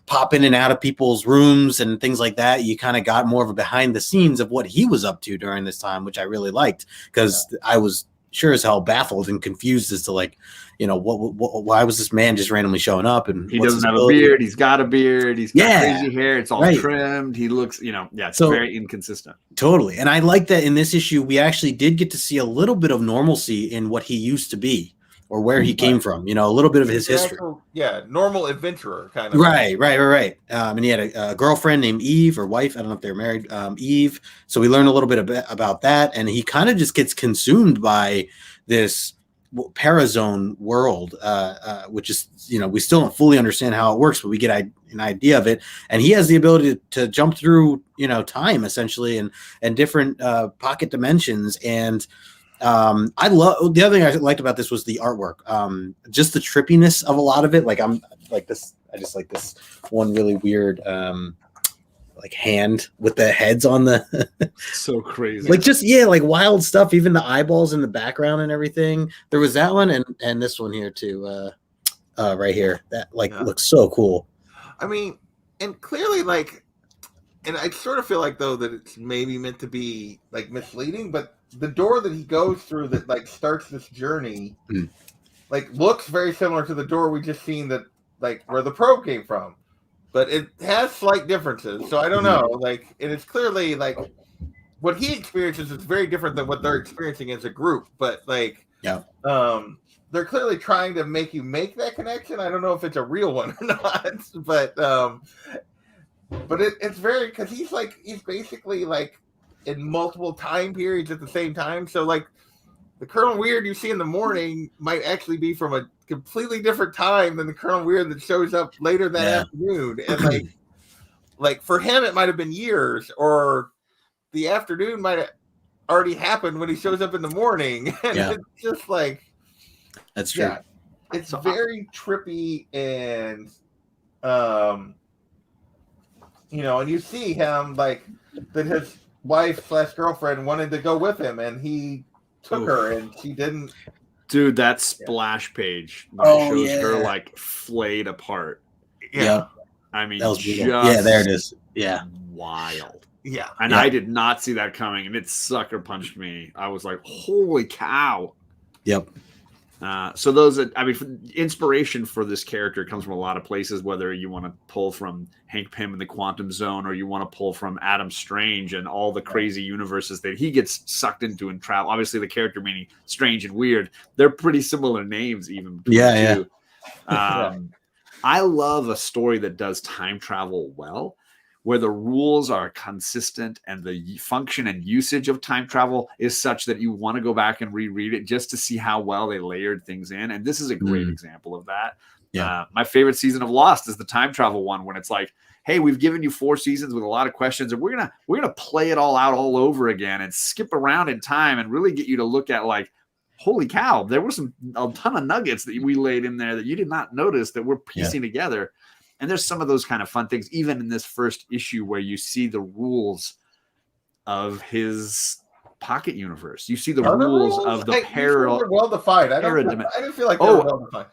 pop in and out of people's rooms and things like that, you kind of got more of a behind the scenes of what he was up to during this time, which I really liked, because I was sure as hell baffled and confused as to why was this man just randomly showing up, and he doesn't have a beard, he's got a beard, he's got crazy hair, it's all trimmed, he looks, it's very inconsistent. Totally. And I like that in this issue we actually did get to see a little bit of normalcy in what he used to be or where he came from, a little bit of his history. Normal adventurer kind of. Right. And he had a girlfriend named Eve, or wife, I don't know if they're married, Eve. So we learn a little bit about that, and he kind of just gets consumed by this Parazone world, which is, we still don't fully understand how it works, but we get an idea of it. And he has the ability to jump through, time essentially, and different pocket dimensions. And I love, the other thing I liked about this was the artwork, just the trippiness of a lot of it. Like I'm like this, I just like this one really weird, like hand with the heads on the So crazy. like just like wild stuff, even the eyeballs in the background and everything. There was that one and this one here too, right here, that looks so cool. I mean, and clearly and I sort of feel like though that it's maybe meant to be like misleading, but the door that he goes through that like starts this journey like looks very similar to the door we just seen that like where the probe came from. But it has slight differences, so I don't know. Like, and it's clearly like what he experiences is very different than what they're experiencing as a group. But like, they're clearly trying to make you make that connection. I don't know if it's a real one or not, but it's very, because he's basically like in multiple time periods at the same time. So like the Colonel Weird you see in the morning might actually be from a completely different time than the Colonel Weird that shows up later that afternoon. And like for him, it might have been years, or the afternoon might have already happened when he shows up in the morning. And it's just like, that's true. Yeah, it's very trippy, and and you see him like that his wife/girlfriend wanted to go with him, and he took her, and she didn't. Dude, that splash page shows her like flayed apart. Yeah. I mean, that was just there it is. Yeah. Wild. Yeah. And I did not see that coming, and it sucker punched me. I was like, holy cow. Yep. So those, inspiration for this character comes from a lot of places, whether you want to pull from Hank Pym in the Quantum Zone, or you want to pull from Adam Strange and all the crazy universes that he gets sucked into and travel. Obviously, the character meaning strange and weird. They're pretty similar names, even. I love a story that does time travel well, where the rules are consistent and the function and usage of time travel is such that you want to go back and reread it just to see how well they layered things in. And this is a great example of that. Yeah. My favorite season of Lost is the time travel one, when it's like, hey, we've given you 4 seasons with a lot of questions, and we're gonna play it all out all over again and skip around in time and really get you to look at like, holy cow, there were a ton of nuggets that we laid in there that you did not notice that we're piecing together. And there's some of those kind of fun things, even in this first issue, where you see the rules of his pocket universe. You see the rules of the parallel. Well defined. I didn't feel like they were well defined.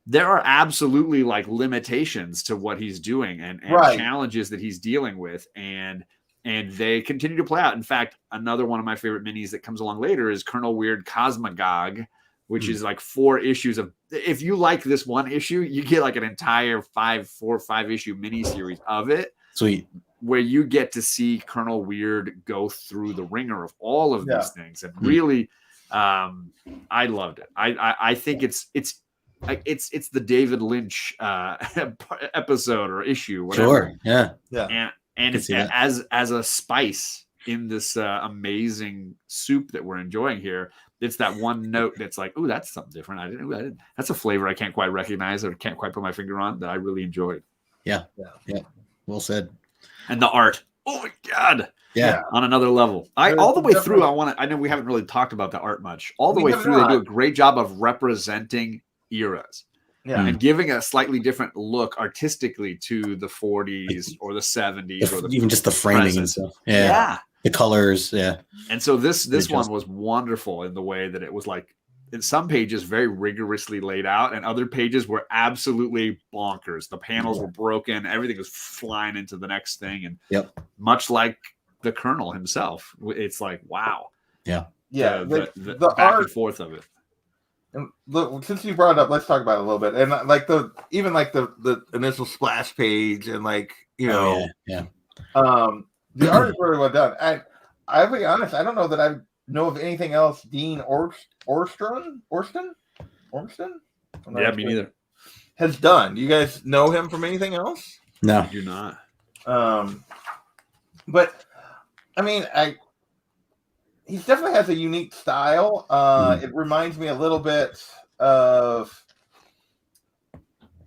There are absolutely like limitations to what he's doing and challenges that he's dealing with, and they continue to play out. In fact, another one of my favorite minis that comes along later is Colonel Weird Cosmagog, which is like 4 issues of. If you like this one issue, you get like an entire 4 or 5 issue miniseries of it. Sweet. Where you get to see Colonel Weird go through the ringer of all of these things, and really, I loved it. I think it's the David Lynch episode or issue, whatever. Sure. Yeah. And it's as a spice in this amazing soup that we're enjoying here. It's that one note that's like, oh, that's something different. I didn't. That's a flavor I can't quite recognize or can't quite put my finger on that I really enjoyed. Yeah. Well said. And the art. Oh my God. Yeah. On another level. All the way through, I know we haven't really talked about the art much. All the way through, they do a great job of representing eras. Yeah. And giving a slightly different look artistically to the 40s or the 70s or even just the framing and stuff. Yeah. The colors, And so this one was wonderful in the way that it was like, in some pages very rigorously laid out, and other pages were absolutely bonkers. The panels were broken, everything was flying into the next thing, and much like the Colonel himself, it's like, wow. The back art, and forth of it. And look, since you brought it up, let's talk about it a little bit. And like the initial splash page, and like the art is really well done. I'll be honest, I don't know that I know of anything else Dean Ormston? Yeah, me neither. Has done. You guys know him from anything else? No, I do not. But I mean, he definitely has a unique style. It reminds me a little bit of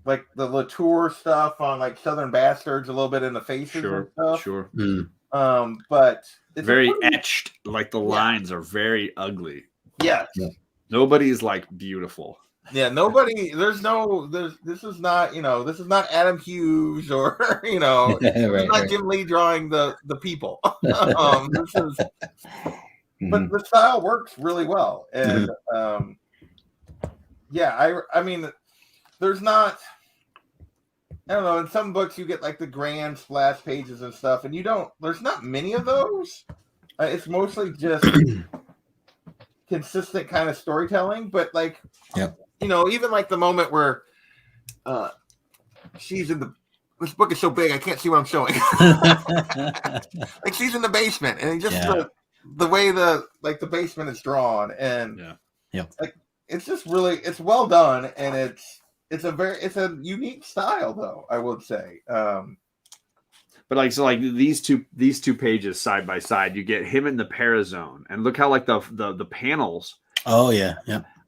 like the Latour stuff on like Southern Bastards, a little bit in the faces and stuff. Sure. But it's Very etched, like the lines are very ugly. Yes. Yeah. Nobody's like beautiful. Yeah, nobody. This is not, this is not Adam Hughes or right, not Jim Lee drawing the people. This is, but the style works really well, and I mean, there's not. I don't know. In some books, you get like the grand splash pages and stuff, and there's not many of those. It's mostly just consistent kind of storytelling, but like, even like the moment where she's in this book is so big I can't see what I'm showing. Like she's in the basement, and just the way the basement is drawn, and like it's just really, it's well done, and it's a unique style, though, I would say. But like these two pages side by side, you get him in the Parazone, and look how like the panels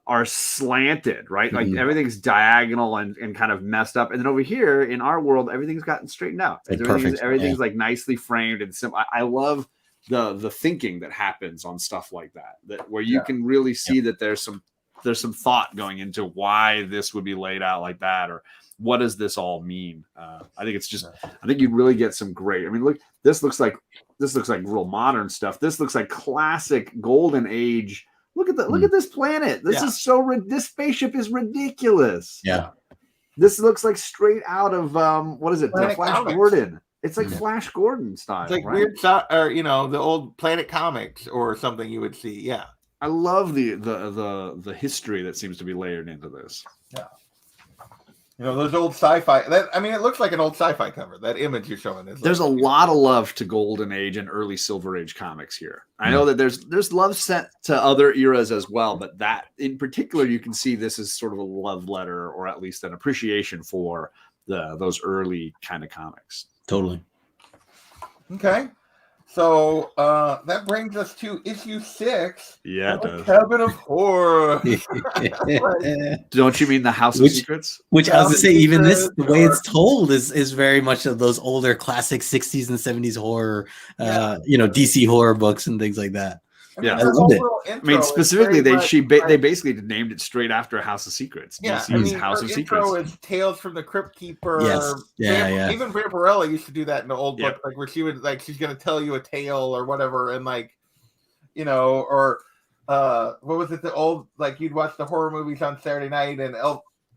are slanted, right? Like everything's diagonal and kind of messed up. And then over here in our world, everything's gotten straightened out. Everything's like nicely framed and simple. I love the thinking that happens on stuff like that where you can really see that there's some thought going into why this would be laid out like that, or what does this all mean? I think you really get some great. I mean, look, this looks like real modern stuff. This looks like classic golden age. Look at this planet. This is this spaceship is ridiculous. Yeah. This looks like straight out of what is it? Planet Flash Comics. Gordon. It's like Flash Gordon style. It's like right? weird, or the old Planet Comics or something you would see. Yeah. I love the history that seems to be layered into this. Yeah. Those old sci-fi. It looks like an old sci-fi cover. That image you're showing is. There's a lot of love to Golden Age and early Silver Age comics here. I know that there's love sent to other eras as well, but that in particular, you can see this is sort of a love letter, or at least an appreciation for those early kind of comics. Totally. Okay. So that brings us to issue 6. Yeah, it does. Cabin of Horror. Don't you mean the House of Secrets? Which I was gonna say, even this, the way it's told is very much of those older classic 60s and 70s horror, DC horror books and things like that. Yeah, I love it. I mean, specifically, they basically named it straight after House of Secrets. Yeah, DC's House of Secrets. Is Tales from the Crypt Keeper. Yes. Yeah. Even Vampirella used to do that in the old book, like where she would she's going to tell you a tale or whatever, and or what was it? The old you'd watch the horror movies on Saturday night, and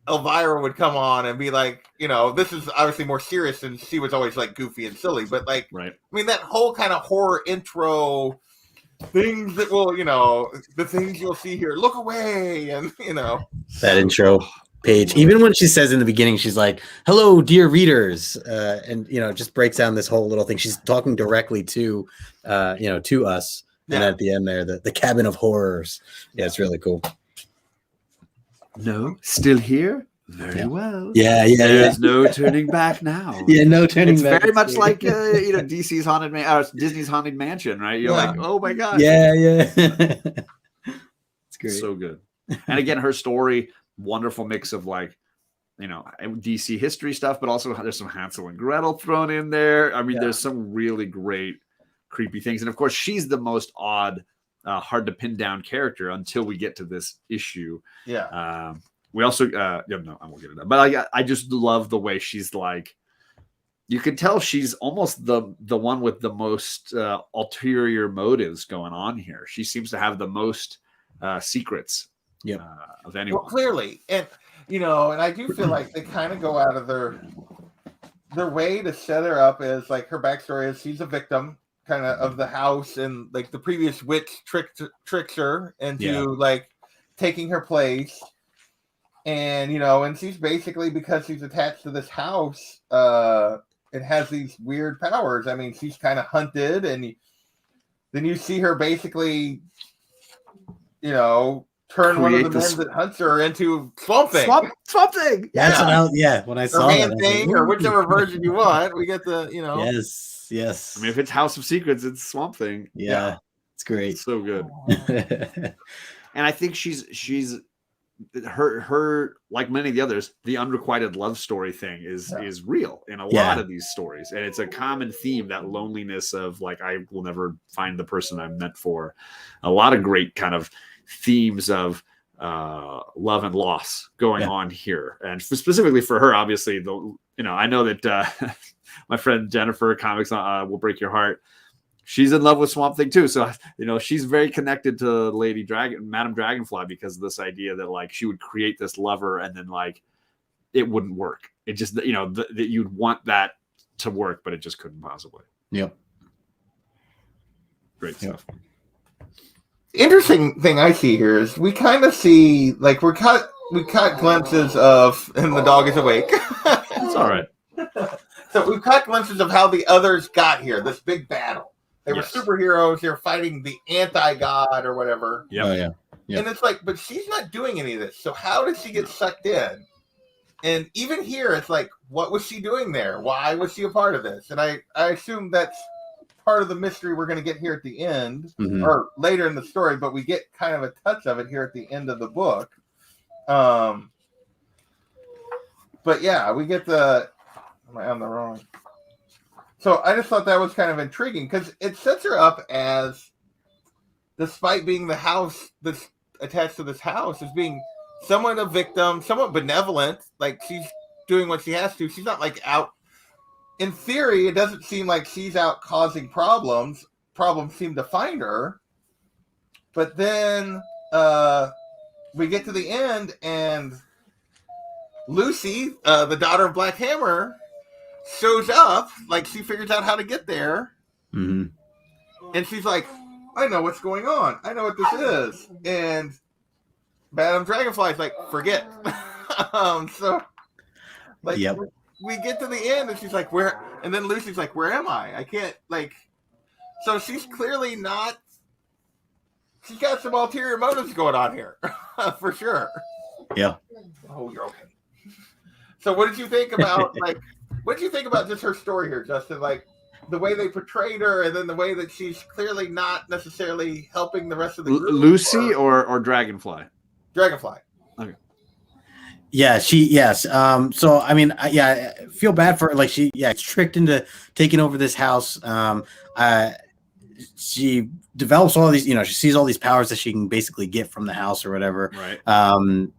Elvira would come on and be like, this is obviously more serious, and she was always like goofy and silly, but right. I mean, that whole kind of horror intro. Things that will, the things you'll see here. Look away, and that intro page. Even when she says in the beginning, she's like, "Hello, dear readers," and just breaks down this whole little thing. She's talking directly to, to us. Yeah. And at the end there, the Cabin of Horrors. Yeah, it's really cool. No, still here. Very well. Yeah. There's no turning back now. Yeah, no turning back. It's very much like DC's Haunted Disney's Haunted Mansion, right? You're like, oh my god. Yeah. It's great. So good. And again, her story, wonderful mix of DC history stuff, but also there's some Hansel and Gretel thrown in there. I mean, there's some really great creepy things, and of course, she's the most odd, hard to pin down character until we get to this issue. Yeah. We also, I won't get it. But I just love the way she's like. You can tell she's almost the one with the most ulterior motives going on here. She seems to have the most secrets of anyone. Well, clearly, and and I do feel like they kind of go out of their way to set her up as like her backstory is she's a victim kind of the house, and like the previous witch tricks her into taking her place. And and she's basically, because she's attached to this house, it has these weird powers. I mean, she's kind of hunted, and then you see her basically, turn one of the men that hunts her into Swamp Thing. Swamp Thing. That's when I saw Man Thing, or whichever version you want. We get the Yes. I mean, if it's House of Secrets, it's Swamp Thing. Yeah. It's great. So good. And I think she's her like many of the others, the unrequited love story thing is real in a lot of these stories, and it's a common theme, that loneliness of like, I will never find the person I'm meant for. A lot of great kind of themes of love and loss going on here, and specifically for her, obviously, I know that my friend Jennifer Comics Will Break Your Heart, she's in love with Swamp Thing too. So, she's very connected to Madame Dragonfly, because of this idea that like she would create this lover and then like it wouldn't work. It just, that you'd want that to work, but it just couldn't possibly. Yep. Great stuff. Interesting thing I see here is we kind of see like we caught glimpses of, and the dog is awake. It's all right. So we've caught glimpses of how the others got here, this big battle. They were superheroes. They're fighting the anti-god or whatever. Yep. Oh, yeah. And it's like, but she's not doing any of this. So how did she get sucked in? And even here, it's like, what was she doing there? Why was she a part of this? And I assume that's part of the mystery we're going to get here at the end, or later in the story, but we get kind of a touch of it here at the end of the book. But yeah, we get the... Am I on the wrong? So I just thought that was kind of intriguing, because it sets her up as, despite being the house that's attached to this house, as being somewhat a victim, somewhat benevolent. Like, she's doing what she has to. She's not like out. In theory, it doesn't seem like she's out causing problems. Problems seem to find her. But then we get to the end, and Lucy, the daughter of Black Hammer, shows up. Like, she figures out how to get there. And she's like, I know what's going on. I know what this is. And Madame Dragonfly's like, forget. So, like, we get to the end, and she's like, where? And then Lucy's like, where am I? I can't, like, so she's clearly not, she's got some ulterior motives going on here, for sure. Yeah. Oh, you're okay. So what did you think about, like, what did you think about just her story here, Justin? Like, the way they portrayed her, and then the way that she's clearly not necessarily helping the rest of the group? Lucy or Dragonfly? Dragonfly. Okay. Yeah, yes. So I mean, I feel bad for her. Like, it's tricked into taking over this house. She develops all these, she sees all these powers that she can basically get from the house or whatever. Right.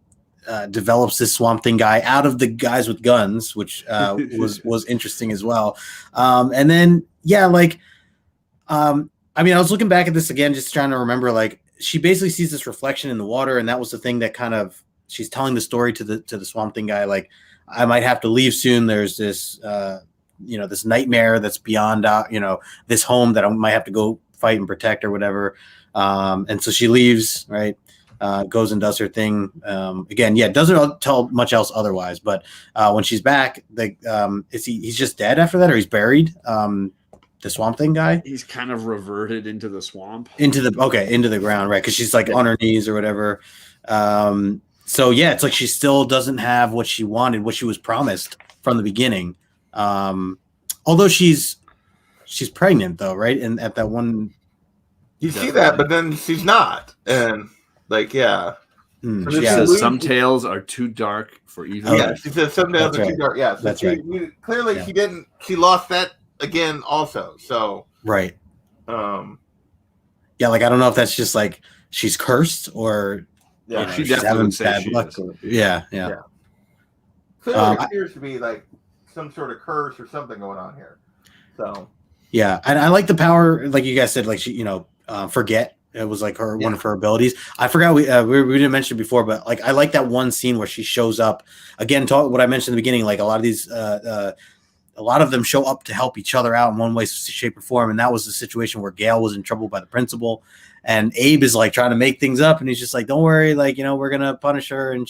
Develops this Swamp Thing guy out of the guys with guns, which was interesting as well. And then I mean, I was looking back at this again, just trying to remember, like, she basically sees this reflection in the water, and that was the thing that kind of, she's telling the story to the Swamp Thing guy, like, I might have to leave soon. There's this this nightmare that's beyond this home that I might have to go fight and protect or whatever. And so she leaves, right? Goes and does her thing. Again, doesn't tell much else otherwise. But when she's back, he's just dead after that, or he's buried? The Swamp Thing guy? He's kind of reverted into the swamp. Into the ground, right? Because she's like on her knees or whatever. So it's like she still doesn't have what she wanted, what she was promised from the beginning. Although she's pregnant though, right? And at that one, you see that, but then she's not, and like, She says some tales are too dark for even. Yeah, she says some tales are too dark. Yeah, so that's right. Clearly, she didn't. She lost that again, also. So right. Like, I don't know if that's just like she's cursed or she she's having bad luck. Yeah. Clearly, it appears to be like some sort of curse or something going on here. So and I like the power, like you guys said, like she, forget. It was like one of her abilities. I forgot we didn't mention it before, but like I like that one scene where she shows up again. What I mentioned in the beginning, like a lot of these, a lot of them show up to help each other out in one way, shape, or form. And that was the situation where Gale was in trouble by the principal, and Abe is like trying to make things up, and he's just like, "Don't worry, like we're gonna punish her, and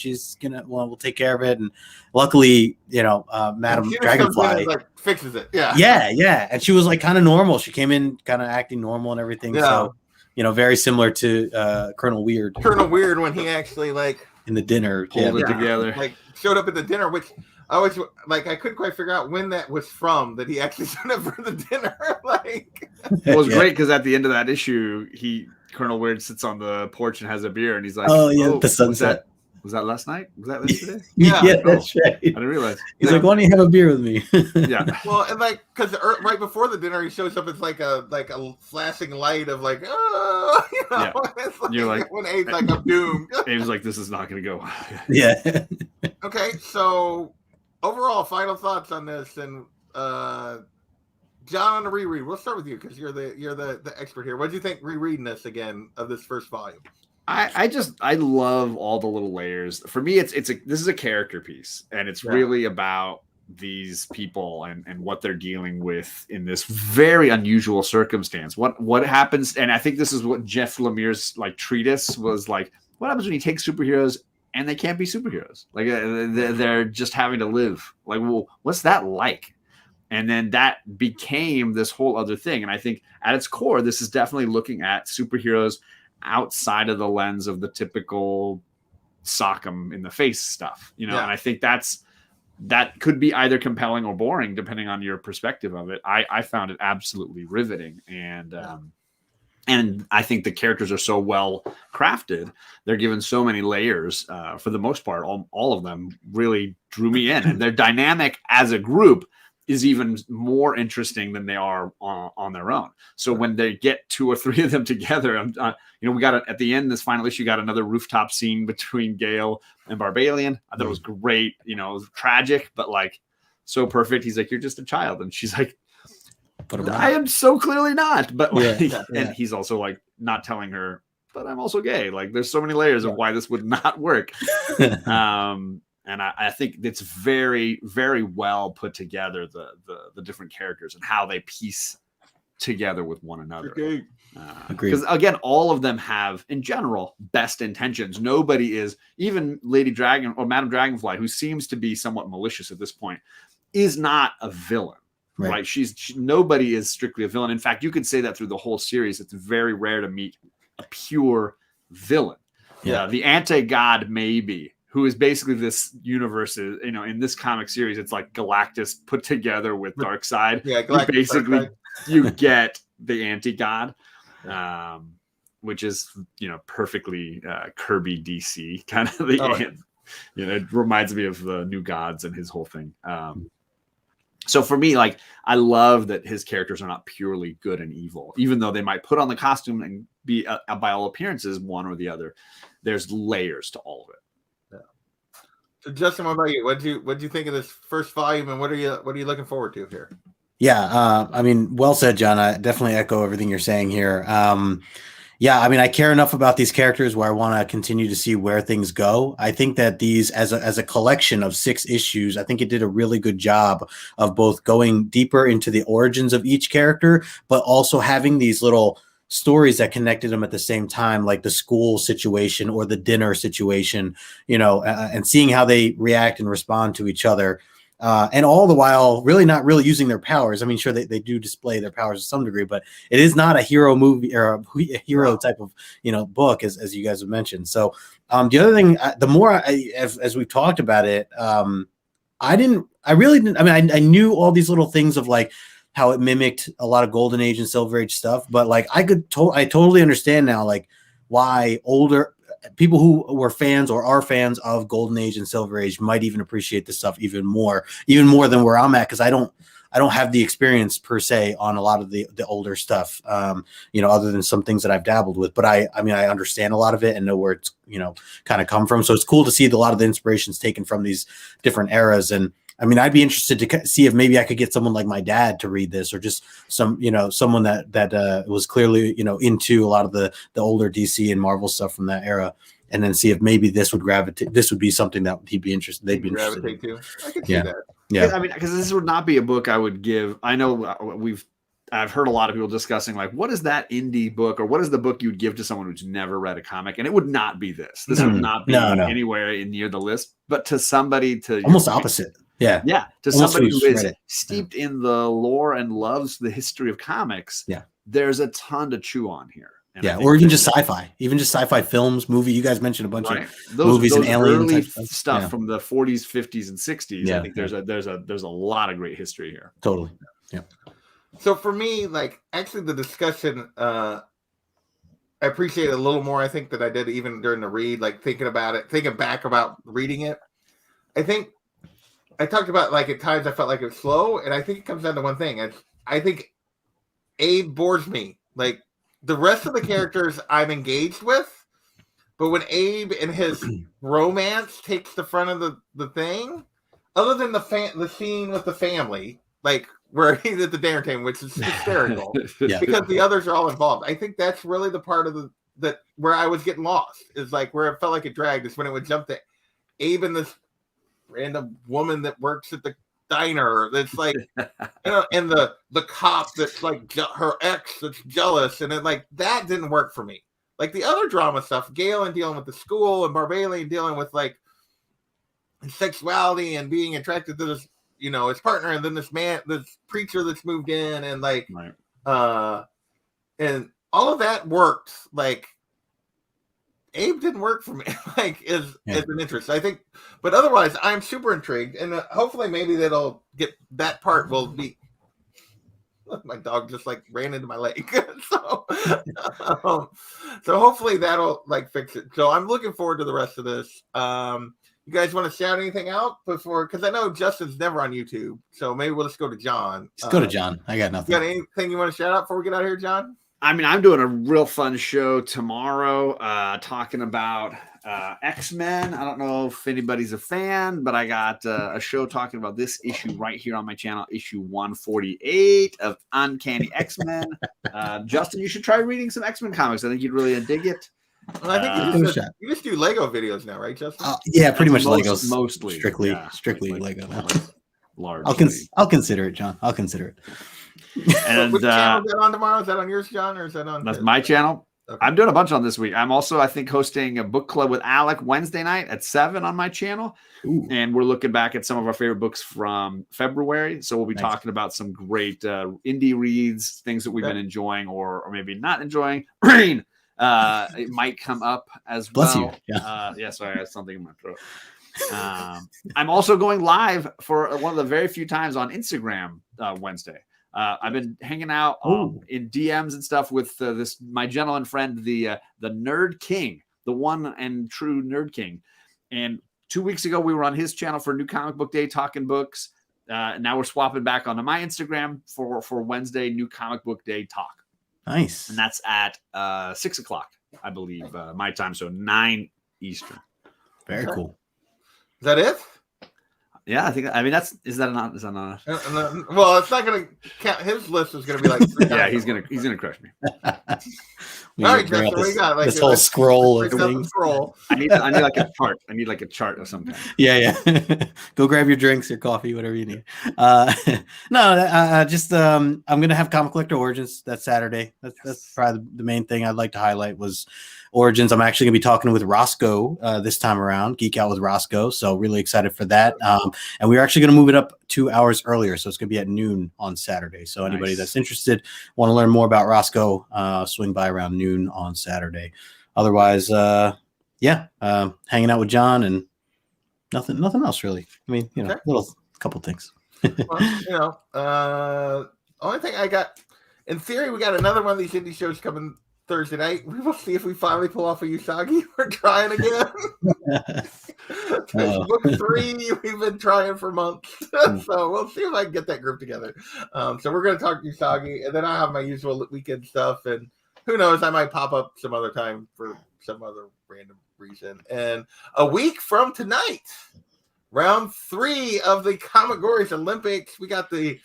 we'll take care of it." And luckily, Madame Dragonfly fixes it. Yeah, and she was like kind of normal. She came in kind of acting normal and everything. Yeah. So very similar to Colonel Weird. Colonel Weird, when he actually like in the dinner. Pulled it Yeah. together. Like showed up at the dinner, which I always like. I couldn't quite figure out when that was from. That he actually showed up for the dinner. Like, It was Yeah. great because at the end of that issue, Colonel Weird sits on the porch and has a beer, and he's like, Oh, yeah, the sunset. Was that last night? Was that yesterday? Yeah, Yeah. that's right. I didn't realize. He's like, why don't you have a beer with me? Yeah. well, and like because right before the dinner, he shows up as like a flashing light of like, oh, you know, Yeah. it's like, You're like- when Abe's like, I'm doomed. Abe's like, this is not going to go. Yeah. Okay, so overall, final thoughts on this, and John, on the reread. We'll start with you because you're the expert here. What do you think rereading this again of this first volume? I love all the little layers. For me, this is a character piece, and it's Yeah. really about these people and what they're dealing with in this very unusual circumstance. What happens, and I think this is what Jeff Lemire's like treatise was like. What happens when you take superheroes and they can't be superheroes? Like they're just having to live. Like, well, what's that like? And then that became this whole other thing. And I think at its core, this is definitely looking at superheroes outside of the lens of the typical sock 'em in the face stuff, you know. Yeah. And I think that could be either compelling or boring depending on your perspective of it. I found it absolutely riveting, and I think the characters are so well crafted. They're given so many layers. For the most part, all of them really drew me in, and their dynamic as a group is even more interesting than they are on their own. So when they get 2 or 3 of them together, we got at the end, this final issue got another rooftop scene between Gale and Barbalian. I thought it was great. You know, it was tragic, but like so perfect. He's like, you're just a child. And she's like, I am so clearly not. But like, and he's also like not telling her, but I'm also gay. Like there's so many layers of why this would not work. And I think it's very, very well put together, the different characters and how they piece together with one another. Okay. Because again, all of them have, in general, best intentions. Nobody is, even Lady Dragon or Madame Dragonfly, who seems to be somewhat malicious at this point, is not a villain. Right? Nobody is strictly a villain. In fact, you could say that through the whole series. It's very rare to meet a pure villain. Yeah. The anti-god maybe, who is basically this universe, in this comic series, it's like Galactus put together with Darkseid. Yeah, Galactus, You get the anti-god, which is, perfectly Kirby DC kind of it reminds me of the New Gods and his whole thing. So for me, like, I love that his characters are not purely good and evil, even though they might put on the costume and be by all appearances one or the other. There's layers to all of it. So Justin, what about you? What do you think of this first volume, and what are you looking forward to here? Yeah, I mean, well said, John. I definitely echo everything you're saying here. Yeah, I mean, I care enough about these characters where I want to continue to see where things go. I think that these, as a collection of 6 issues, I think it did a really good job of both going deeper into the origins of each character, but also having these little stories that connected them at the same time, like the school situation or the dinner situation, and seeing how they react and respond to each other. And all the while really not really using their powers. I mean, sure, they do display their powers to some degree, but it is not a hero movie or a hero type of, book as you guys have mentioned. So the other thing, the more as we've talked about it, I knew all these little things of like how it mimicked a lot of Golden Age and Silver Age stuff, but like I totally understand now, like why older people who were fans or are fans of Golden Age and Silver Age might even appreciate this stuff even more than where I'm at, because I don't have the experience per se on a lot of the older stuff, other than some things that I've dabbled with. But I understand a lot of it and know where it's kind of come from. So it's cool to see a lot of the inspirations taken from these different eras. And I mean, I'd be interested to see if maybe I could get someone like my dad to read this, or just someone that was clearly, into a lot of the older DC and Marvel stuff from that era, and then see if maybe this would be something that they'd be interested in. Too. I could see that. Yeah. I mean, because this would not be a book I would give. I know I've heard a lot of people discussing like, what is that indie book, or what is the book you'd give to someone who's never read a comic? And it would not be this. This would not be anywhere near the list, but to somebody almost opposite. Yeah. To almost somebody who is steeped in the lore and loves the history of comics. Yeah. There's a ton to chew on here. And I Yeah, think or even that- just sci-fi, even just sci-fi films, movie. You guys mentioned a bunch right. of Those movies and alien early type stuff Yeah. from the 40s, 50s, and 60s. I Yeah, think there's a lot of great history here. Totally. So for me, like actually the discussion, I appreciate it a little more, I think, than I did even during the read, like thinking back about reading it. I think I talked about like at times I felt like it was slow, and I think it comes down to one thing. I think Abe bores me. Like the rest of the characters I'm engaged with, but when Abe and his romance takes the front of the thing, other than the scene with the family, like where he's at the dinner table, which is hysterical, Yeah. because the others are all involved. I think that's really the part of that where I was getting lost, is like where it felt like it dragged, is when it would jump to Abe and this random woman that works at the diner that's like, and the cop that's like her ex that's jealous, and it like that didn't work for me. Like the other drama stuff, Galen dealing with the school and Barbalian dealing with like sexuality and being attracted to this, his partner, and then this preacher that's moved in, and like Right. and all of that worked. Like Abe didn't work for me, like as an interest, I think. But otherwise, I'm super intrigued, and hopefully, maybe that part will be. My dog just like ran into my leg, so hopefully that'll like fix it. So I'm looking forward to the rest of this. You guys want to shout anything out before? Because I know Justin's never on YouTube, so maybe we'll just go to John. Just go to John. I got nothing. You got anything you want to shout out before we get out of here, John? I mean, I'm doing a real fun show tomorrow, talking about X-Men. I don't know if anybody's a fan, but I got a show talking about this issue right here on my channel, issue 148 of Uncanny X-Men. Justin, you should try reading some X-Men comics. I think you'd really dig it. Well, I think you just do Lego videos now, right, Justin? Yeah, pretty much Legos. Mostly. Strictly Like, Lego now. Largely. I'll consider it, John. I'll consider it. And which channel is that on tomorrow? Is that on yours, John, or is that on? That's my channel. Okay. I'm doing a bunch on this week. I'm also, I think, hosting a book club with Alec Wednesday night at 7 on my channel. Ooh. And we're looking back at some of our favorite books from February. So we'll be Nice. talking about some great indie reads, things that we've been enjoying or maybe not enjoying. Rain, it might come up as Bless well. you. Yeah. Sorry, I have something in my throat. I'm also going live for one of the very few times on Instagram Wednesday. I've been hanging out in DMs and stuff with my gentleman friend, the Nerd King, the one and true Nerd King. And 2 weeks ago, we were on his channel for New Comic Book Day, talking books. Now we're swapping back onto my Instagram for Wednesday, New Comic Book Day talk. Nice. And that's at 6 o'clock, I believe, my time. So 9 Eastern. Very cool. Is that it? Yeah, I think. I mean, is that not? Well, it's not going to count. His list is going to be like. Yeah, he's gonna crush me. All right, Justin, we got like this whole scroll of things. Scroll. I need like a chart. I need like a chart of some kind. Yeah. Go grab your drinks, your coffee, whatever you need. Just I'm gonna have Comic Collector Origins that Saturday. That's probably the main thing I'd like to highlight was Origins. I'm actually gonna be talking with Roscoe this time around, Geek Out with Roscoe. So really excited for that. And we're actually gonna move it up 2 hours earlier, so it's gonna be at noon on Saturday. So anybody that's interested, want to learn more about Roscoe, swing by around noon on Saturday. Otherwise, hanging out with John and nothing else really. I mean, couple things. Well, only thing I got, in theory, we got another one of these indie shows coming Thursday night. We will see if we finally pull off a Usagi. We're trying again. Book 3, we've been trying for months. So we'll see if I can get that group together. So we're going to talk Usagi, and then I have my usual weekend stuff, and who knows, I might pop up some other time for some other random reason. And a week from tonight, round 3 of the Comic Olympics, we got the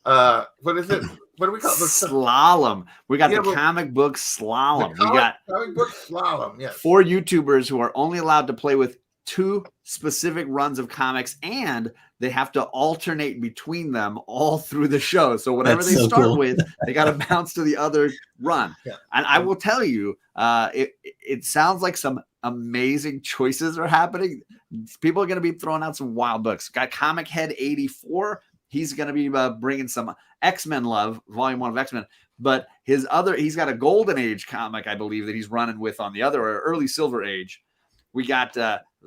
what is it? What do we call it? Slalom. We got the comic book slalom. We got comic book slalom. Yes. 4 YouTubers who are only allowed to play with 2 specific runs of comics, and they have to alternate between them all through the show. So whatever they start with, they got to bounce to the other run. Yeah. And I will tell you, it sounds like some amazing choices are happening. People are going to be throwing out some wild books. Got Comic Head 84. He's going to be bringing some X-Men love, volume 1 of X-Men. But he's got a Golden Age comic, I believe, that he's running with on the other early Silver Age. We got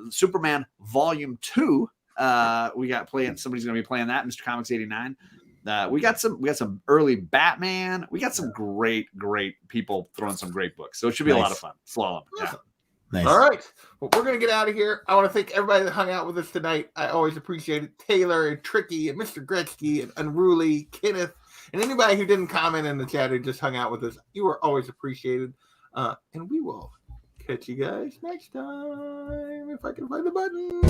Superman volume 2. We got somebody's going to be playing that, Mr. Comics 89. We got some early Batman. We got some great people throwing some great books. So it should be a lot of fun. Slalom. Yeah. Nice. All right. Well, we're going to get out of here. I want to thank everybody that hung out with us tonight. I always appreciate it. Taylor and Tricky and Mr. Gretzky and Unruly, Kenneth, and anybody who didn't comment in the chat who just hung out with us. You are always appreciated. And we will catch you guys next time if I can find the button.